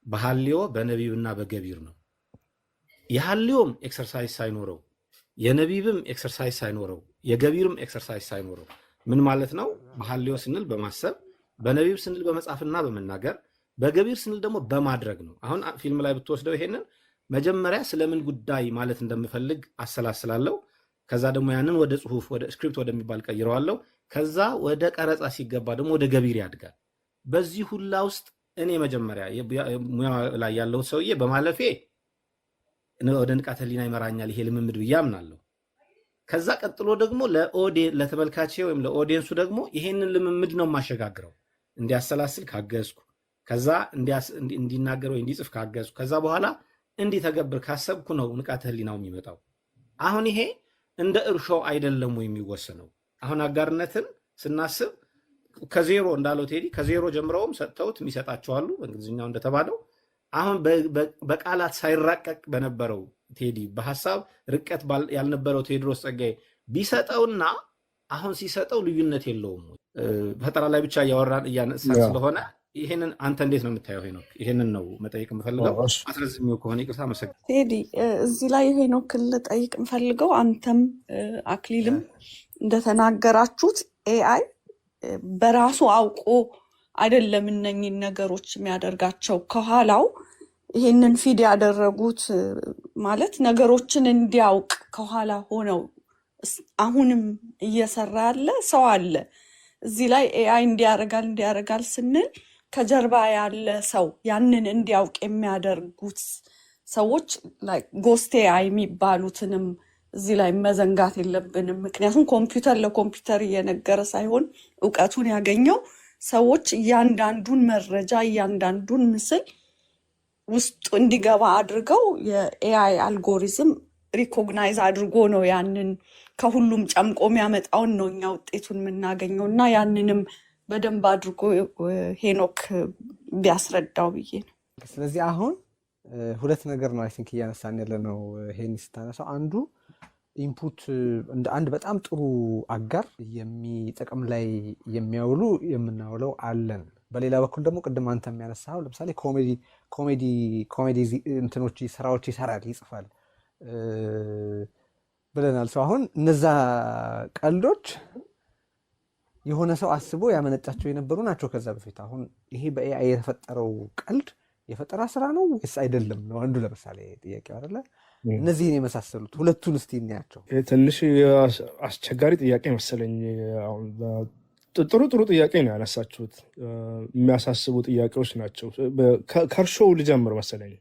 በሐልዮ በነቢብና በገቢር ነው። የሐልዮም ኤክሰርሳይዝ ሳይኖረው የነቢብም ኤክሰርሳይዝ ሳይኖረው የገቢርም ኤክሰርሳይዝ ሳይኖረው ምን ማለት ነው? በሐልዮ ስንል በማሰብ፣ በነቢብ ስንል በመጻፍና በመናገር፣ በገቢር ስንል ደግሞ በማድረግ ነው። አሁን ፊልም ላይ ብትወስደው ይሄንን መጀመሪያ ስለምን ጉዳይ ማለት እንደምፈልግ አሰላስላለሁ። ከዛ ደግሞ ያንን ወደ ጽሁፍ ወደ ስክሪፕት ወደሚባል ቀይረዋለሁ። ከዛ ወደ ቀረጻ ሲገባ ደግሞ ወደ ገቢር ያድጋል። በዚህ ሁላ ውስጥ እኔ መጀመሪያ ሙያ ላይ ያለው ሰውዬ በማለፌ ወደ ንቃተ ህሊና ይመራኛል ይሄ ልምምድ ብዬ አምናለሁ። ከዛ ቀጥሎ ደግሞ ለተመልካቼ ወይም ለኦዲየንሱ ደግሞ ይሄንን ልምምድ ነው የማሸጋግረው። እንዲያሰላስል ካገዝኩ፣ ከዛ እንዲናገር ወይ እንዲጽፍ ካገዝኩ፣ ከዛ በኋላ እንዲተገብር ካሰብኩ ነው ንቃተ ህሊናው የሚመጣው። አሁን ይሄ እንደ እርሾ አይደለም ወይ የሚወሰነው? አሁን አጋርነትን ስናስብ ከዜሮ እንዳለው ቴዲ ከዜሮ ጀምረውም ሰጥተውት የሚሰጣቸዋሉ በእንግሊዝኛው እንደተባለው። አሁን በቃላት ሳይራቀቅ በነበረው ቴዲ በሀሳብ ርቀት ያልነበረው ቴዎድሮስ ጸጋዬ ቢሰጠውና አሁን ሲሰጠው ልዩነት የለውም። ፈጠራ ላይ ብቻ እያወራን እያነሳን ስለሆነ ይሄንን አንተ እንዴት ነው የምታየው ሄኖክ? ይሄንን ነው መጠየቅ የምፈልገው። አስረዝሚው ከሆነ ይቅርታ። መሰግናለሁ ቴዲ። እዚህ ላይ ሄኖክን ልጠይቅ የምፈልገው አንተም አክሊልም እንደተናገራችሁት ኤአይ በራሱ አውቆ አይደለም እነኝን ነገሮች የሚያደርጋቸው። ከኋላው ይሄንን ፊድ ያደረጉት ማለት ነገሮችን እንዲያውቅ ከኋላ ሆነው አሁንም እየሰራ ያለ ሰው አለ። እዚህ ላይ ኤአይ እንዲያረጋል ስንል ከጀርባ ያለ ሰው ያንን እንዲያውቅ የሚያደርጉት ሰዎች ጎስት ኤአይ የሚባሉትንም እዚህ ላይ መዘንጋት የለብንም። ምክንያቱም ኮምፒውተር ለኮምፒውተር እየነገረ ሳይሆን እውቀቱን ያገኘው ሰዎች እያንዳንዱን መረጃ እያንዳንዱን ምስል ውስጥ እንዲገባ አድርገው የኤአይ አልጎሪዝም ሪኮግናይዝ አድርጎ ነው ያንን ከሁሉም ጨምቆ የሚያመጣውን ነው እኛ ውጤቱን የምናገኘው። እና ያንንም በደንብ አድርጎ ሄኖክ ቢያስረዳው ብዬ ነው። ስለዚህ አሁን ሁለት ነገር ነው አይ ቲንክ እያነሳን ያለ ነው። ይሄን ስታነሳው አንዱ ኢንፑት እንደ አንድ በጣም ጥሩ አጋር የሚጠቅም ላይ የሚያውሉ የምናውለው አለን። በሌላ በኩል ደግሞ ቅድም አንተ የሚያነሳው ለምሳሌ ኮሜዲ እንትኖች ስራዎች ይሰራል ይጽፋል ብለናል። ሰው አሁን እነዛ ቀልዶች የሆነ ሰው አስቦ ያመነጫቸው የነበሩ ናቸው ከዛ በፊት። አሁን ይሄ በኤአይ የተፈጠረው ቀልድ የፈጠራ ስራ ነው ወይስ አይደለም ነው አንዱ ለምሳሌ ጥያቄው አይደለ? እነዚህን የመሳሰሉት ሁለቱን እስቲ እናያቸው። ትንሽ አስቸጋሪ ጥያቄ መሰለኝ። ጥሩ ጥያቄ ነው ያነሳችሁት። የሚያሳስቡ ጥያቄዎች ናቸው። ከእርሾው ልጀምር መሰለኝ።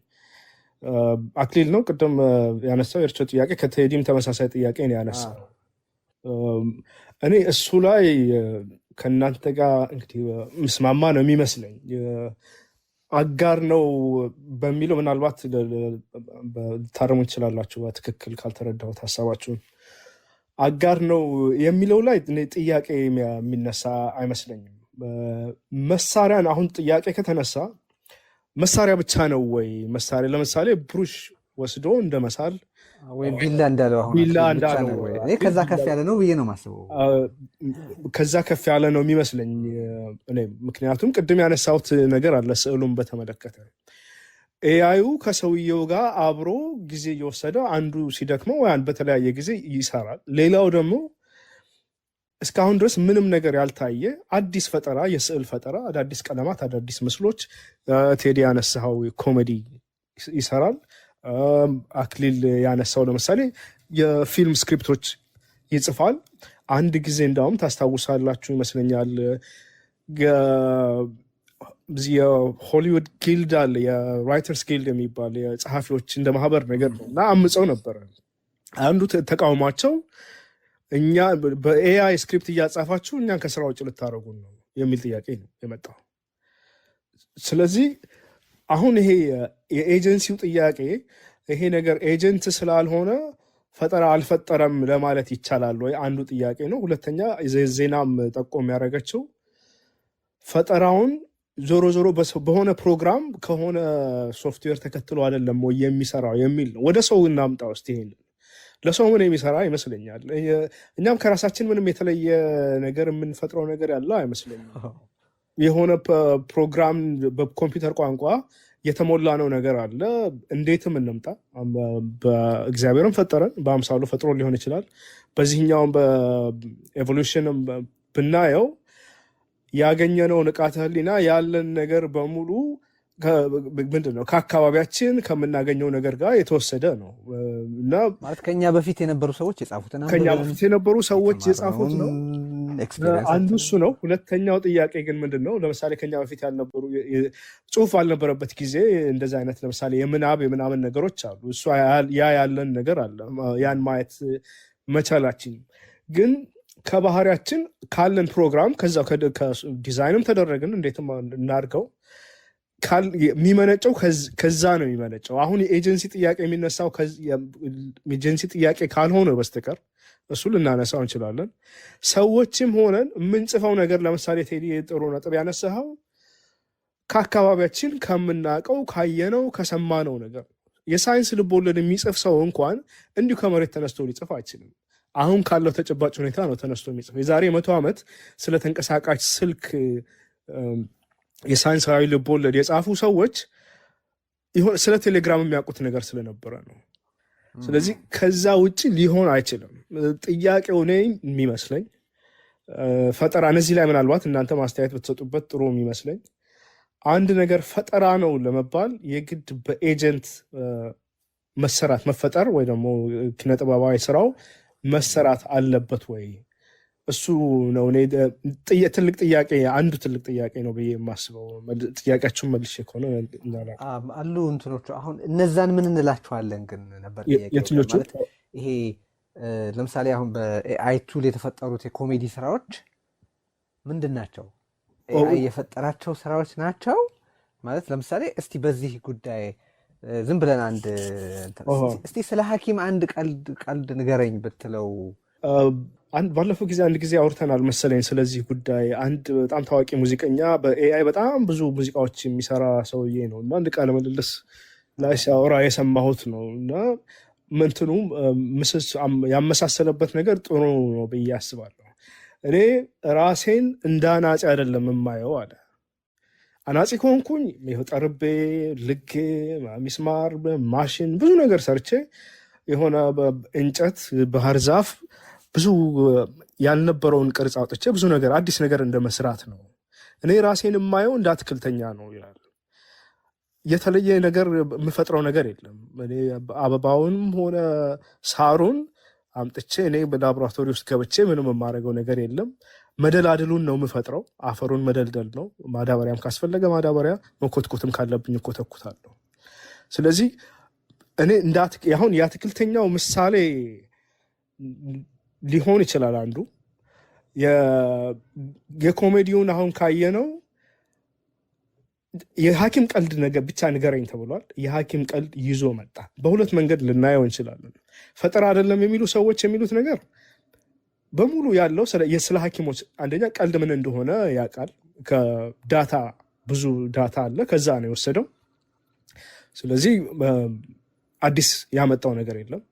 አክሊል ነው ቅድም ያነሳው የእርሾ ጥያቄ፣ ከቴዲም ተመሳሳይ ጥያቄ ነው ያነሳው። እኔ እሱ ላይ ከእናንተ ጋር እንግዲህ ምስማማ ነው የሚመስለኝ። አጋር ነው በሚለው ምናልባት ታረሙ ትችላላችሁ በትክክል ካልተረዳሁት ሀሳባችሁን። አጋር ነው የሚለው ላይ ጥያቄ የሚነሳ አይመስለኝም። መሳሪያን አሁን ጥያቄ ከተነሳ መሳሪያ ብቻ ነው ወይ? መሳሪያ ለምሳሌ ብሩሽ ወስዶ እንደ መሳል ወይ ቢላ እንዳለው አሁን ቢላ እንዳለው እኔ ከዛ ከፍ ያለ ነው ብዬ ነው ማስበው። ከዛ ከፍ ያለ ነው የሚመስለኝ እኔ። ምክንያቱም ቅድም ያነሳሁት ነገር አለ ስዕሉን በተመለከተ ኤአዩ ከሰውየው ጋር አብሮ ጊዜ እየወሰደ አንዱ ሲደክመው ወይ በተለያየ ጊዜ ይሰራል። ሌላው ደግሞ እስካሁን ድረስ ምንም ነገር ያልታየ አዲስ ፈጠራ፣ የስዕል ፈጠራ፣ አዳዲስ ቀለማት፣ አዳዲስ ምስሎች፣ ቴዲ ያነሳው ኮሜዲ ይሰራል። አክሊል ያነሳው ለምሳሌ የፊልም ስክሪፕቶች ይጽፋል። አንድ ጊዜ እንዳውም ታስታውሳላችሁ ይመስለኛል የሆሊውድ ጊልድ አለ፣ የራይተርስ ጊልድ የሚባል የጸሐፊዎች እንደ ማህበር ነገር ነው እና አምፀው ነበረ። አንዱ ተቃውሟቸው እኛ በኤአይ ስክሪፕት እያጻፋችሁ እኛን ከስራ ውጭ ልታደርጉን ነው የሚል ጥያቄ ነው የመጣው። ስለዚህ አሁን ይሄ የኤጀንሲው ጥያቄ ይሄ ነገር ኤጀንት ስላልሆነ ፈጠራ አልፈጠረም ለማለት ይቻላል ወይ? አንዱ ጥያቄ ነው። ሁለተኛ ዜናም ጠቆም ያደረገችው ፈጠራውን ዞሮ ዞሮ በሆነ ፕሮግራም ከሆነ ሶፍትዌር ተከትሎ አይደለም ወይ የሚሰራው የሚል ነው። ወደ ሰው እናምጣ ውስጥ ይሄን ለሰው ምን የሚሰራ ይመስለኛል። እኛም ከራሳችን ምንም የተለየ ነገር የምንፈጥረው ነገር ያለው አይመስለኝም። የሆነ ፕሮግራም በኮምፒውተር ቋንቋ የተሞላ ነው ነገር አለ። እንዴትም እንምጣ፣ በእግዚአብሔርም ፈጠረን፣ በአምሳሉ ፈጥሮ ሊሆን ይችላል። በዚህኛውም በኤቮሉሽንም ብናየው ያገኘነው ንቃተ ህሊና ያለን ነገር በሙሉ ምንድን ነው ከአካባቢያችን ከምናገኘው ነገር ጋር የተወሰደ ነው እና ማለት ከኛ በፊት የነበሩ ሰዎች የጻፉትን ከኛ በፊት የነበሩ ሰዎች የጻፉት ነው። አንዱ እሱ ነው። ሁለተኛው ጥያቄ ግን ምንድን ነው? ለምሳሌ ከኛ በፊት ያልነበሩ ጽሁፍ ባልነበረበት ጊዜ እንደዚህ አይነት ለምሳሌ የምናምን ነገሮች አሉ። እሱ ያለን ነገር አለ። ያን ማየት መቻላችን ግን ከባህሪያችን ካለን ፕሮግራም ከዛ ዲዛይንም ተደረግን እንዴትም እናድርገው የሚመነጨው ከዛ ነው የሚመነጨው። አሁን የኤጀንሲ ጥያቄ የሚነሳው ኤጀንሲ ጥያቄ ካልሆነ በስተቀር እሱ ልናነሳው እንችላለን። ሰዎችም ሆነን የምንጽፈው ነገር ለምሳሌ ቴዲ ጥሩ ነጥብ ያነሳኸው ከአካባቢያችን ከምናውቀው ካየነው ከሰማነው ነገር የሳይንስ ልቦለድ የሚጽፍ ሰው እንኳን እንዲሁ ከመሬት ተነስቶ ሊጽፍ አይችልም። አሁን ካለው ተጨባጭ ሁኔታ ነው ተነስቶ የሚጽፍ። የዛሬ 100 ዓመት ስለ ተንቀሳቃሽ ስልክ የሳይንሳዊ ልቦለድ የጻፉ ሰዎች ስለ ቴሌግራም የሚያውቁት ነገር ስለነበረ ነው። ስለዚህ ከዛ ውጭ ሊሆን አይችልም። ጥያቄው እኔ የሚመስለኝ ፈጠራ እነዚህ ላይ ምናልባት እናንተ ማስተያየት ብትሰጡበት ጥሩ የሚመስለኝ አንድ ነገር ፈጠራ ነው ለመባል የግድ በኤጀንት መፈጠር ወይ ደግሞ ኪነጥበባዊ ስራው መሰራት አለበት ወይ? እሱ ነው እኔ ትልቅ ጥያቄ አንዱ ትልቅ ጥያቄ ነው ብዬ የማስበው። ጥያቄያችሁን መልሼ ከሆነ አሉ እንትኖቹ አሁን እነዛን ምን እንላቸዋለን ግን ነበር የትኞቹ ማለት ይሄ ለምሳሌ አሁን በኤአይ ቱል የተፈጠሩት የኮሜዲ ስራዎች ምንድን ናቸው? ኤአይ የፈጠራቸው ስራዎች ናቸው ማለት ለምሳሌ እስቲ በዚህ ጉዳይ ዝም ብለን እስቲ ስለ ሐኪም አንድ ቀልድ ንገረኝ ብትለው ባለፈው ጊዜ አንድ ጊዜ አውርተናል መሰለኝ ስለዚህ ጉዳይ። አንድ በጣም ታዋቂ ሙዚቀኛ በኤአይ በጣም ብዙ ሙዚቃዎች የሚሰራ ሰውዬ ነው እና አንድ ቃለ ምልልስ ላይ ሲያወራ የሰማሁት ነው እና ምንትኑ ያመሳሰለበት ነገር ጥሩ ነው ብዬ አስባለሁ። እኔ ራሴን እንደ አናጺ አይደለም የማየው አለ። አናጺ ከሆንኩኝ ጠርቤ፣ ልጌ፣ ሚስማር፣ ማሽን ብዙ ነገር ሰርቼ የሆነ እንጨት፣ ባህር ዛፍ ብዙ ያልነበረውን ቅርጽ አውጥቼ ብዙ ነገር አዲስ ነገር እንደ መስራት ነው። እኔ ራሴን የማየው እንደ አትክልተኛ ነው ይላል። የተለየ ነገር የምፈጥረው ነገር የለም። እኔ አበባውንም ሆነ ሳሩን አምጥቼ እኔ በላቦራቶሪ ውስጥ ገብቼ ምንም የማደርገው ነገር የለም። መደላድሉን ነው የምፈጥረው። አፈሩን መደልደል ነው። ማዳበሪያም ካስፈለገ ማዳበሪያ፣ መኮትኮትም ካለብኝ እኮተኩታለሁ። ስለዚህ እኔ አሁን የአትክልተኛው ምሳሌ ሊሆን ይችላል አንዱ። የኮሜዲውን አሁን ካየነው የሐኪም ቀልድ ነገር ብቻ ንገረኝ ተብሏል። የሐኪም ቀልድ ይዞ መጣ። በሁለት መንገድ ልናየው እንችላለን። ፈጠራ አይደለም የሚሉ ሰዎች የሚሉት ነገር በሙሉ ያለው ስለ ሐኪሞች አንደኛ ቀልድ ምን እንደሆነ ያውቃል። ከዳታ ብዙ ዳታ አለ፣ ከዛ ነው የወሰደው። ስለዚህ አዲስ ያመጣው ነገር የለም።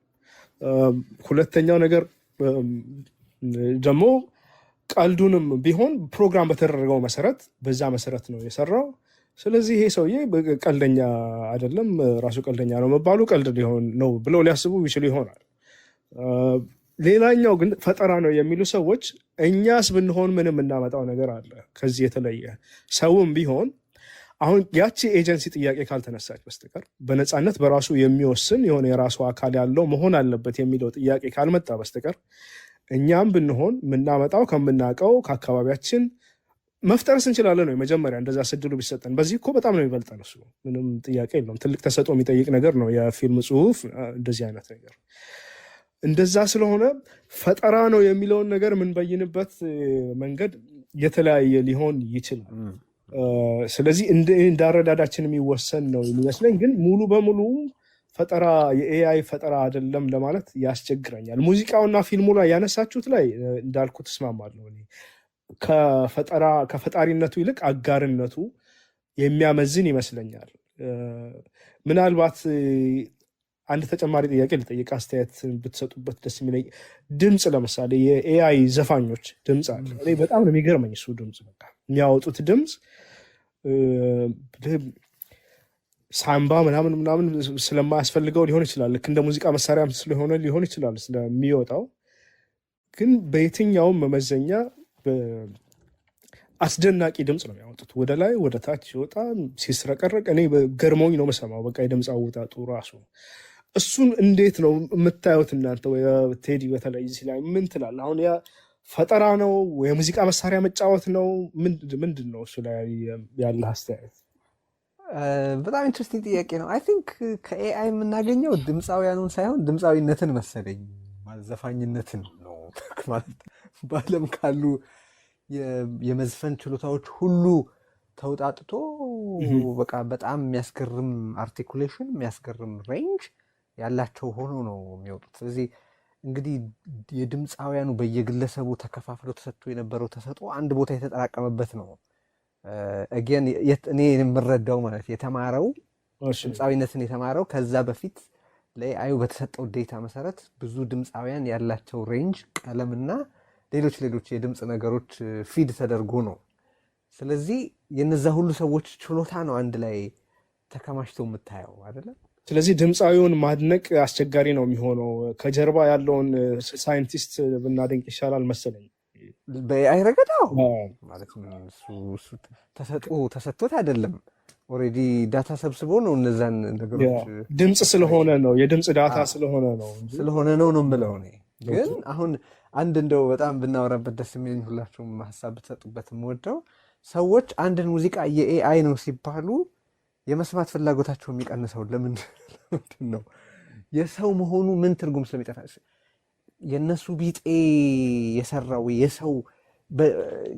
ሁለተኛው ነገር ደግሞ ቀልዱንም ቢሆን ፕሮግራም በተደረገው መሰረት በዛ መሰረት ነው የሰራው። ስለዚህ ይሄ ሰውዬ ቀልደኛ አይደለም፣ ራሱ ቀልደኛ ነው መባሉ ቀልድ ሊሆን ነው ብለው ሊያስቡ ይችሉ ይሆናል። ሌላኛው ግን ፈጠራ ነው የሚሉ ሰዎች እኛስ ብንሆን ምን የምናመጣው ነገር አለ ከዚህ የተለየ? ሰውም ቢሆን አሁን ያቺ ኤጀንሲ ጥያቄ ካልተነሳች በስተቀር በነፃነት በራሱ የሚወስን የሆነ የራሱ አካል ያለው መሆን አለበት የሚለው ጥያቄ ካልመጣ በስተቀር እኛም ብንሆን የምናመጣው ከምናውቀው ከአካባቢያችን መፍጠርስ እንችላለን ነው መጀመሪያ። እንደዛ ስድሉ ቢሰጠን በዚህ እኮ በጣም ነው የሚበልጠን። እሱ ምንም ጥያቄ የለውም። ትልቅ ተሰጥኦ የሚጠይቅ ነገር ነው የፊልም ጽሁፍ፣ እንደዚህ አይነት ነገር። እንደዛ ስለሆነ ፈጠራ ነው የሚለውን ነገር የምንበይንበት መንገድ የተለያየ ሊሆን ይችላል። ስለዚህ እንዳረዳዳችን የሚወሰን ነው የሚመስለኝ። ግን ሙሉ በሙሉ ፈጠራ የኤአይ ፈጠራ አይደለም ለማለት ያስቸግረኛል። ሙዚቃውና ፊልሙ ላይ ያነሳችሁት ላይ እንዳልኩ ተስማማለሁ። እኔ ከፈጣሪነቱ ይልቅ አጋርነቱ የሚያመዝን ይመስለኛል። ምናልባት አንድ ተጨማሪ ጥያቄ ልጠይቅ፣ አስተያየት ብትሰጡበት ደስ የሚለኝ። ድምፅ ለምሳሌ የኤአይ ዘፋኞች ድምፅ አለ። እኔ በጣም ነው የሚገርመኝ እሱ ድምፅ፣ በቃ የሚያወጡት ድምፅ ሳምባ ምናምን ስለማያስፈልገው ሊሆን ይችላል። ልክ እንደ ሙዚቃ መሳሪያም ስለሆነ ሊሆን ይችላል ስለሚወጣው። ግን በየትኛውም መመዘኛ አስደናቂ ድምፅ ነው የሚያወጡት። ወደ ላይ ወደ ታች ሲወጣ ሲስረቀረቅ እኔ ገርሞኝ ነው መሰማው። በቃ የድምፅ አወጣጡ ራሱ እሱን እንዴት ነው የምታዩት እናንተ? ቴዲ በተለይ እዚህ ላይ ምን ትላለህ? አሁን ያ ፈጠራ ነው? የሙዚቃ መሳሪያ መጫወት ነው? ምንድን ነው እሱ ላይ ያለ አስተያየት? በጣም ኢንትረስቲንግ ጥያቄ ነው። አይ ቲንክ ከኤአይ የምናገኘው ድምፃውያኑን ሳይሆን ድምፃዊነትን መሰለኝ፣ ዘፋኝነትን ነው ማለት በዓለም ካሉ የመዝፈን ችሎታዎች ሁሉ ተውጣጥቶ በቃ በጣም የሚያስገርም አርቲኩሌሽን፣ የሚያስገርም ሬንጅ ያላቸው ሆኖ ነው የሚወጡት። ስለዚህ እንግዲህ የድምፃውያኑ በየግለሰቡ ተከፋፍለው ተሰጥቶ የነበረው ተሰጥኦ አንድ ቦታ የተጠራቀመበት ነው። አገን እኔ የምረዳው ማለት የተማረው ድምፃዊነትን የተማረው ከዛ በፊት ለኤአዩ በተሰጠው ዴታ መሰረት ብዙ ድምፃውያን ያላቸው ሬንጅ፣ ቀለምና ሌሎች የድምፅ ነገሮች ፊድ ተደርጎ ነው። ስለዚህ የነዛ ሁሉ ሰዎች ችሎታ ነው አንድ ላይ ተከማችቶ የምታየው አይደለም። ስለዚህ ድምፃዊውን ማድነቅ አስቸጋሪ ነው የሚሆነው። ከጀርባ ያለውን ሳይንቲስት ብናደንቅ ይሻላል መሰለኝ። በኤአይ ረገዳው ማለት እሱ ተሰጥቶት አይደለም። ኦልሬዲ ዳታ ሰብስቦ ነው እነዛን ነገሮች። ድምፅ ስለሆነ ነው፣ የድምፅ ዳታ ስለሆነ ነው የምለው እኔ። ግን አሁን አንድ እንደው በጣም ብናወራበት ደስ የሚለኝ ሁላችሁም ሀሳብ ብትሰጡበት የምወደው ሰዎች አንድን ሙዚቃ የኤአይ ነው ሲባሉ የመስማት ፍላጎታቸው የሚቀንሰው ለምንድን ነው? የሰው መሆኑ ምን ትርጉም ስለሚጠፋ የእነሱ ቢጤ የሰራው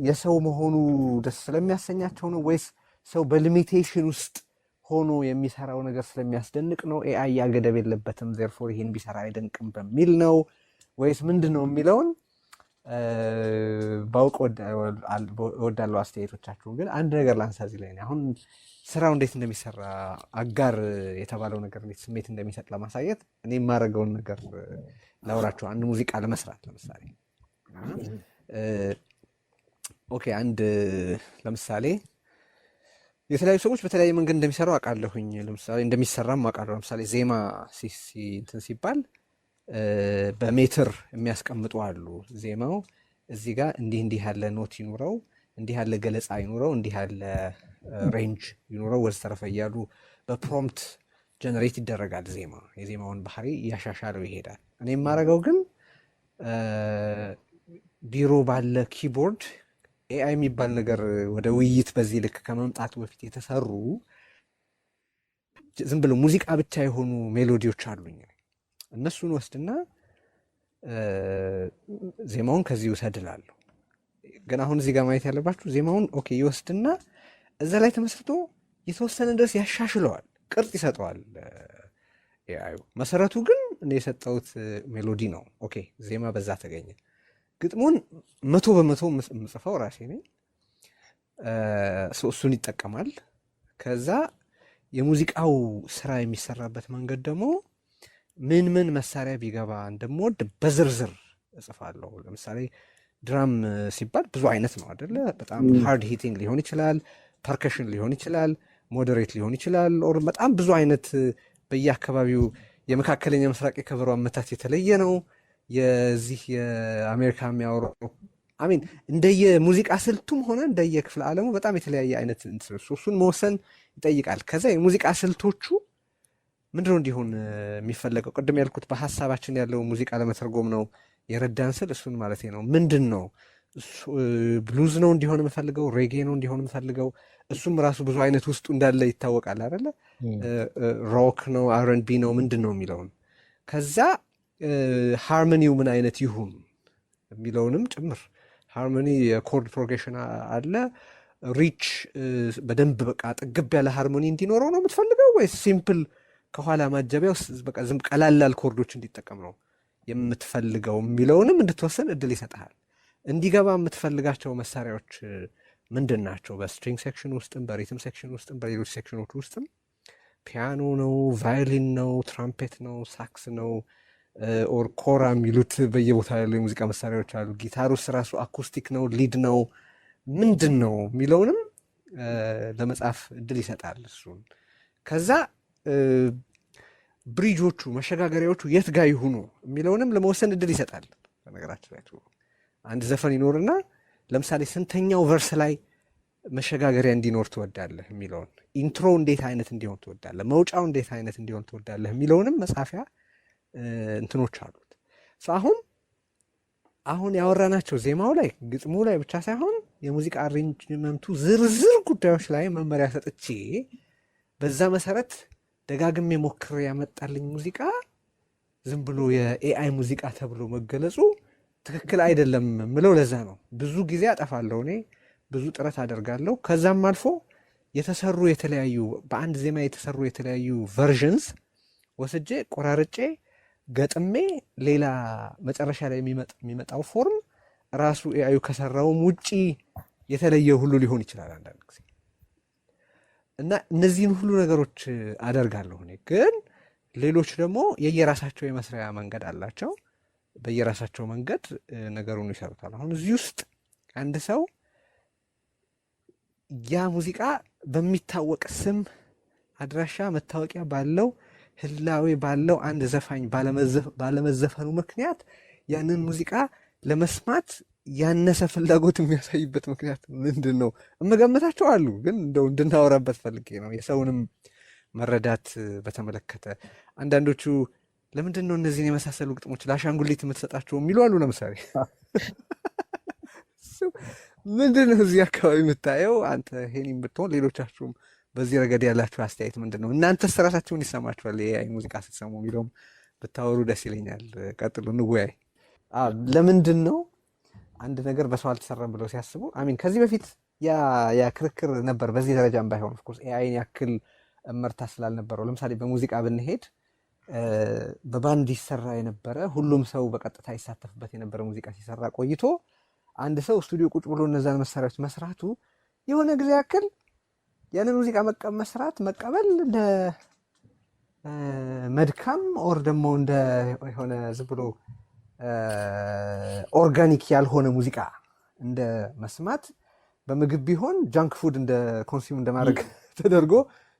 የሰው መሆኑ ደስ ስለሚያሰኛቸው ነው? ወይስ ሰው በሊሚቴሽን ውስጥ ሆኖ የሚሰራው ነገር ስለሚያስደንቅ ነው? ኤአይ ያገደብ የለበትም ዜርፎር ይህን ቢሰራ አይደንቅም በሚል ነው? ወይስ ምንድን ነው የሚለውን ባውቅ እወዳለሁ አስተያየቶቻችሁን። ግን አንድ ነገር ላንሳ እዚህ ላይ አሁን ስራው እንዴት እንደሚሰራ አጋር የተባለው ነገር እንዴት ስሜት እንደሚሰጥ ለማሳየት እኔ የማደርገውን ነገር ላውራችሁ። አንድ ሙዚቃ ለመስራት ለምሳሌ ኦኬ፣ አንድ ለምሳሌ የተለያዩ ሰዎች በተለያየ መንገድ እንደሚሰሩ አውቃለሁኝ። ለምሳሌ እንደሚሰራም አውቃለሁ። ለምሳሌ ዜማ እንትን ሲባል በሜትር የሚያስቀምጡ አሉ። ዜማው እዚህ ጋር እንዲህ ያለ ኖት ይኑረው፣ እንዲህ ያለ ገለጻ ይኑረው፣ እንዲህ ያለ ሬንጅ ይኑረው ወዘተረፈ እያሉ በፕሮምፕት ጀነሬት ይደረጋል። የዜማውን ባህሪ እያሻሻለው ይሄዳል። እኔ የማደርገው ግን ቢሮ ባለ ኪቦርድ ኤአይ የሚባል ነገር ወደ ውይይት በዚህ ልክ ከመምጣቱ በፊት የተሰሩ ዝም ብሎ ሙዚቃ ብቻ የሆኑ ሜሎዲዎች አሉኝ። እነሱን ወስድና ዜማውን ከዚህ ውሰድላለሁ። ግን አሁን እዚህ ጋር ማየት ያለባችሁ ዜማውን ኦኬ ይወስድና እዛ ላይ ተመስርቶ የተወሰነ ድረስ ያሻሽለዋል፣ ቅርጽ ይሰጠዋል ኤአዩ። መሰረቱ ግን እኔ የሰጠሁት ሜሎዲ ነው። ኦኬ ዜማ በዛ ተገኘ። ግጥሙን 100% የምጽፈው ራሴ ነኝ። እሱን ይጠቀማል። ከዛ የሙዚቃው ስራ የሚሰራበት መንገድ ደግሞ ምን መሳሪያ ቢገባ እንደምወድ በዝርዝር እጽፋለሁ። ለምሳሌ ድራም ሲባል ብዙ አይነት ነው አይደለ? በጣም ሃርድ ሂቲንግ ሊሆን ይችላል፣ ፐርከሽን ሊሆን ይችላል፣ ሞዴሬት ሊሆን ይችላል። ኦር በጣም ብዙ አይነት በየአካባቢው የመካከለኛ ምስራቅ የከበሮ አመታት የተለየ ነው። የዚህ የአሜሪካ የሚያወራው አሚን እንደየሙዚቃ ስልቱም ሆነ እንደየክፍለ ዓለሙ በጣም የተለያየ አይነት እሱን መወሰን ይጠይቃል። ከዛ የሙዚቃ ስልቶቹ ምንድነው እንዲሆን የሚፈለገው? ቅድም ያልኩት በሀሳባችን ያለው ሙዚቃ ለመተርጎም ነው የረዳን ስል እሱን ማለት ነው። ምንድን ነው ብሉዝ ነው እንዲሆን የምፈልገው? ሬጌ ነው እንዲሆን የምፈልገው? እሱም ራሱ ብዙ አይነት ውስጡ እንዳለ ይታወቃል አይደለ? ሮክ ነው አር&ቢ ነው ምንድን ነው የሚለውን ከዛ ሃርሞኒው ምን አይነት ይሁን የሚለውንም ጭምር። ሃርሞኒ የኮርድ ፕሮግሬሽን አለ፣ ሪች በደንብ በቃ ጥግብ ያለ ሃርሞኒ እንዲኖረው ነው የምትፈልገው ወይስ ሲምፕል ከኋላ ማጀቢያው በቃ ዝም ቀላላል ኮርዶች እንዲጠቀም ነው የምትፈልገው የሚለውንም እንድትወሰን እድል ይሰጥሃል። እንዲገባ የምትፈልጋቸው መሳሪያዎች ምንድን ናቸው? በስትሪንግ ሴክሽን ውስጥም በሪትም ሴክሽን ውስጥም በሌሎች ሴክሽኖች ውስጥም ፒያኖ ነው፣ ቫዮሊን ነው፣ ትራምፔት ነው፣ ሳክስ ነው፣ ኦር ኮራ የሚሉት በየቦታ ያሉ የሙዚቃ መሳሪያዎች አሉ። ጊታር ውስጥ ራሱ አኩስቲክ ነው፣ ሊድ ነው፣ ምንድን ነው የሚለውንም ለመጻፍ እድል ይሰጣል። እሱን ከዛ ብሪጆቹ መሸጋገሪያዎቹ የት ጋር ይሁኑ የሚለውንም ለመወሰን እድል ይሰጣል። በነገራችን ላይ አንድ ዘፈን ይኖርና ለምሳሌ ስንተኛው ቨርስ ላይ መሸጋገሪያ እንዲኖር ትወዳለህ የሚለውን፣ ኢንትሮ እንዴት አይነት እንዲሆን ትወዳለህ፣ መውጫው እንዴት አይነት እንዲሆን ትወዳለህ የሚለውንም መጻፊያ እንትኖች አሉት። አሁን ያወራናቸው ዜማው ላይ ግጥሙ ላይ ብቻ ሳይሆን የሙዚቃ አሬንጅመንቱ ዝርዝር ጉዳዮች ላይ መመሪያ ሰጥቼ በዛ መሰረት ደጋግሜ ሞክሬ ያመጣልኝ ሙዚቃ ዝም ብሎ የኤአይ ሙዚቃ ተብሎ መገለጹ ትክክል አይደለም ምለው። ለዛ ነው ብዙ ጊዜ አጠፋለሁ እኔ፣ ብዙ ጥረት አደርጋለሁ። ከዛም አልፎ የተሰሩ የተለያዩ በአንድ ዜማ የተሰሩ የተለያዩ ቨርዥንስ ወስጄ ቆራርጬ ገጥሜ ሌላ መጨረሻ ላይ የሚመጣው ፎርም ራሱ ኤአዩ ከሰራውም ውጪ የተለየ ሁሉ ሊሆን ይችላል አንዳንድ ጊዜ። እና እነዚህን ሁሉ ነገሮች አደርጋለሁ እኔ። ግን ሌሎች ደግሞ የየራሳቸው የመስሪያ መንገድ አላቸው። በየራሳቸው መንገድ ነገሩን ይሰሩታል። አሁን እዚህ ውስጥ አንድ ሰው ያ ሙዚቃ በሚታወቅ ስም፣ አድራሻ፣ መታወቂያ ባለው ህላዌ ባለው አንድ ዘፋኝ ባለመዘፈኑ ምክንያት ያንን ሙዚቃ ለመስማት ያነሰ ፍላጎት የሚያሳይበት ምክንያት ምንድን ነው? እመገመታቸው አሉ። ግን እንደው እንድናወራበት ፈልጌ ነው። የሰውንም መረዳት በተመለከተ አንዳንዶቹ ለምንድን ነው እነዚህን የመሳሰሉ ግጥሞች ለአሻንጉሊት የምትሰጣቸው የሚሉ አሉ። ለምሳሌ ምንድን ነው እዚህ አካባቢ የምታየው አንተ ሄኒም ብትሆን ሌሎቻችሁም በዚህ ረገድ ያላችሁ አስተያየት ምንድን ነው? እናንተስ ራሳችሁን ይሰማችኋል የኤአይ ሙዚቃ ስትሰሙ የሚለውም ብታወሩ ደስ ይለኛል። ቀጥሉ፣ እንወያይ። ለምንድን ነው አንድ ነገር በሰው አልተሰራም ብለው ሲያስቡ አሚን ከዚህ በፊት ያ ክርክር ነበር። በዚህ ደረጃም ባይሆን ኦፍኮርስ ኤአይን ያክል እመርታ ስላልነበረው ለምሳሌ በሙዚቃ ብንሄድ በባንድ ይሰራ የነበረ ሁሉም ሰው በቀጥታ ይሳተፍበት የነበረ ሙዚቃ ሲሰራ ቆይቶ አንድ ሰው ስቱዲዮ ቁጭ ብሎ እነዛን መሳሪያዎች መስራቱ የሆነ ጊዜ ያክል ያንን ሙዚቃ መስራት መቀበል እንደ መድካም ኦር ደግሞ እንደ የሆነ ዝም ብሎ ኦርጋኒክ ያልሆነ ሙዚቃ እንደ መስማት በምግብ ቢሆን ጃንክ ፉድ እንደ ኮንሱም እንደማድረግ ተደርጎ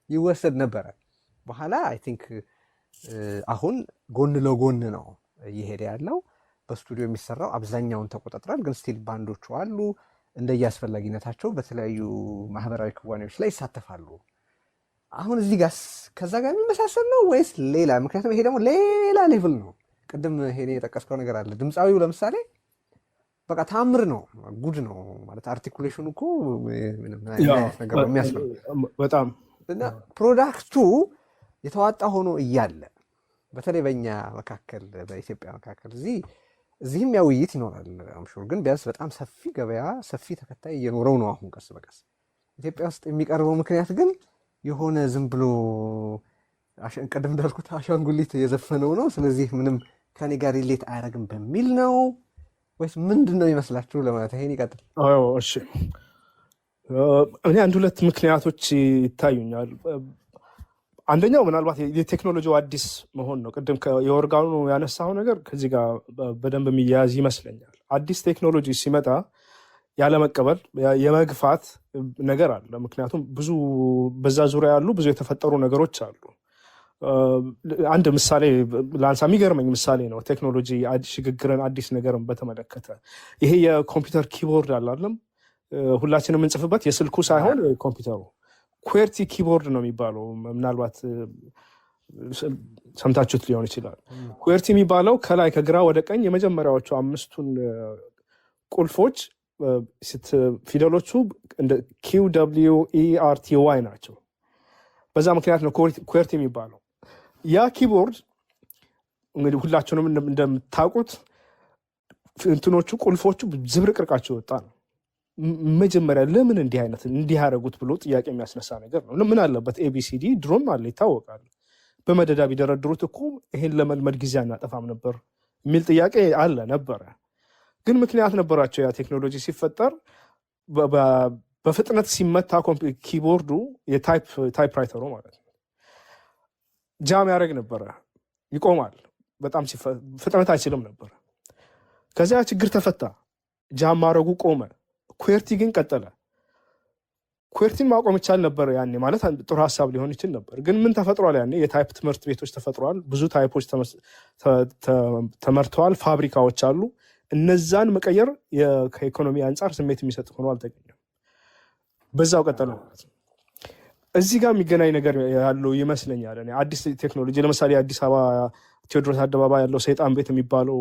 ይወሰድ ነበረ። በኋላ አይ ቲንክ አሁን ጎን ለጎን ነው እየሄደ ያለው። በስቱዲዮ የሚሰራው አብዛኛውን ተቆጣጥሯል፣ ግን ስቲል ባንዶቹ አሉ እንደየአስፈላጊነታቸው በተለያዩ ማህበራዊ ክዋኔዎች ላይ ይሳተፋሉ። አሁን እዚህ ጋር ከዛ ጋር የሚመሳሰል ነው ወይስ ሌላ? ምክንያቱም ይሄ ደግሞ ሌላ ሌቭል ነው። ቅድም ይሄ የጠቀስከው ነገር አለ። ድምፃዊው ለምሳሌ በቃ ታምር ነው፣ ጉድ ነው ማለት አርቲኩሌሽኑ እኮ ነገር የሚያስፈል በጣም እና ፕሮዳክቱ የተዋጣ ሆኖ እያለ በተለይ በእኛ መካከል በኢትዮጵያ መካከል እዚህም ያው ውይይት ይኖራል አምሹር፣ ግን ቢያንስ በጣም ሰፊ ገበያ ሰፊ ተከታይ እየኖረው ነው አሁን ቀስ በቀስ ኢትዮጵያ ውስጥ የሚቀርበው። ምክንያት ግን የሆነ ዝም ብሎ ቅድም እንዳልኩት አሻንጉሊት የዘፈነው ነው፣ ስለዚህ ምንም ከኔ ጋር ሪሌት አያደርግም በሚል ነው ወይስ ምንድን ነው ይመስላችሁ ለማለት? ይሄን ይቀጥል። እሺ፣ እኔ አንድ ሁለት ምክንያቶች ይታዩኛል። አንደኛው ምናልባት የቴክኖሎጂው አዲስ መሆን ነው። ቅድም የኦርጋኑ ያነሳው ነገር ከዚህ ጋር በደንብ የሚያያዝ ይመስለኛል። አዲስ ቴክኖሎጂ ሲመጣ ያለመቀበል የመግፋት ነገር አለ። ምክንያቱም ብዙ በዛ ዙሪያ ያሉ ብዙ የተፈጠሩ ነገሮች አሉ። አንድ ምሳሌ ላንሳ፣ የሚገርመኝ ምሳሌ ነው። ቴክኖሎጂ ሽግግርን አዲስ ነገርን በተመለከተ ይሄ የኮምፒውተር ኪቦርድ አላለም ሁላችንም የምንጽፍበት የስልኩ ሳይሆን ኮምፒውተሩ ኩዌርቲ ኪቦርድ ነው የሚባለው። ምናልባት ሰምታችሁት ሊሆን ይችላል። ኩዌርቲ የሚባለው ከላይ ከግራ ወደ ቀኝ የመጀመሪያዎቹ 5ቱን ቁልፎች ፊደሎቹ እንደ QWERTY ናቸው። በዛ ምክንያት ነው ኩዌርቲ የሚባለው። ያ ኪቦርድ እንግዲህ ሁላችሁንም እንደምታውቁት እንትኖቹ ቁልፎቹ ዝብርቅርቃቸው ወጣ ነው። መጀመሪያ ለምን እንዲህ ያደረጉት ብሎ ጥያቄ የሚያስነሳ ነገር ነው። ምን አለበት ኤቢሲዲ ድሮም አለ ይታወቃል። በመደዳ ቢደረድሩት እኮ ይሄን ለመልመድ ጊዜ አናጠፋም ነበር የሚል ጥያቄ ነበረ። ግን ምክንያት ነበራቸው። ያ ቴክኖሎጂ ሲፈጠር በፍጥነት ሲመታ ኪቦርዱ የታይፕራይተሩ ማለት ነው ጃም ያደረግ ነበረ፣ ይቆማል። በጣም ፍጥነት አይችልም ነበር። ከዚያ ችግር ተፈታ፣ ጃም ማድረጉ ቆመ። ኩዌርቲ ግን ቀጠለ። ኩዌርቲን ማቆም ይቻል ነበር ያኔ፣ ማለት ጥሩ ሀሳብ ሊሆን ይችል ነበር። ግን ምን ተፈጥሯል? ያኔ የታይፕ ትምህርት ቤቶች ተፈጥሯል። ብዙ ታይፖች ተመርተዋል። ፋብሪካዎች አሉ። እነዛን መቀየር ከኢኮኖሚ አንጻር ስሜት የሚሰጥ ሆኖ አልተገኘም። በዛው ቀጠለ ማለት ነው። እዚህ ጋር የሚገናኝ ነገር ያለው ይመስለኛል። አዲስ ቴክኖሎጂ ለምሳሌ አዲስ አበባ ቴዎድሮስ አደባባይ ያለው ሰይጣን ቤት የሚባለው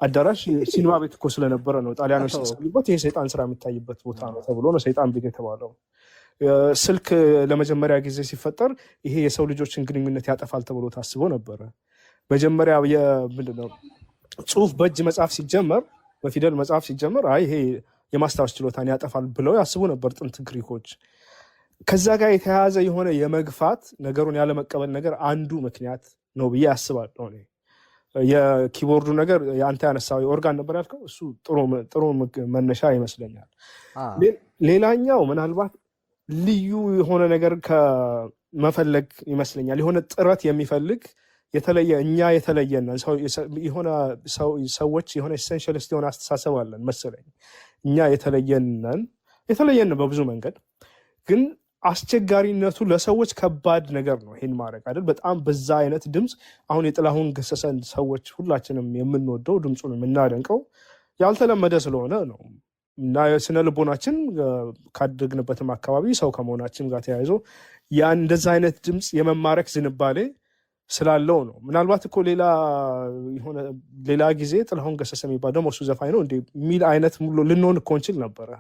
አዳራሽ ሲኒማ ቤት እኮ ስለነበረ ነው ጣሊያኖች ሲሰሩበት ይሄ ሰይጣን ስራ የሚታይበት ቦታ ነው ተብሎ ነው ሰይጣን ቤት የተባለው። ስልክ ለመጀመሪያ ጊዜ ሲፈጠር ይሄ የሰው ልጆችን ግንኙነት ያጠፋል ተብሎ ታስቦ ነበረ። መጀመሪያ ምንድነው ጽሁፍ በእጅ መጽሐፍ ሲጀመር፣ በፊደል መጽሐፍ ሲጀመር ይሄ የማስታወስ ችሎታን ያጠፋል ብለው ያስቡ ነበር ጥንት ግሪኮች። ከዛ ጋር የተያያዘ የሆነ የመግፋት ነገሩን ያለመቀበል ነገር አንዱ ምክንያት ነው ብዬ አስባለሁ። የኪቦርዱ ነገር የአንተ ያነሳው የኦርጋን ነበር ያልከው፣ እሱ ጥሩ መነሻ ይመስለኛል። ሌላኛው ምናልባት ልዩ የሆነ ነገር ከመፈለግ ይመስለኛል። የሆነ ጥረት የሚፈልግ የተለየ እኛ የተለየነን ሰዎች የሆነ ኤሴንሻሊስት የሆነ አስተሳሰብ አለን መሰለኝ። እኛ የተለየን በብዙ መንገድ ግን አስቸጋሪነቱ ለሰዎች ከባድ ነገር ነው ይሄን ማድረግ አይደል? በጣም በዛ አይነት ድምፅ አሁን የጥላሁን ገሰሰን ሰዎች ሁላችንም የምንወደው ድምፁን የምናደንቀው ያልተለመደ ስለሆነ ነው እና ስነ ልቦናችን ካደግንበትም አካባቢ ሰው ከመሆናችን ጋር ተያይዞ እንደዛ አይነት ድምፅ የመማረክ ዝንባሌ ስላለው ነው። ምናልባት እኮ ሌላ ጊዜ ጥላሁን ገሰሰ የሚባል ደግሞ እሱ ዘፋኝ ነው እንደ የሚል አይነት ልንሆን እኮ እንችል ነበረ።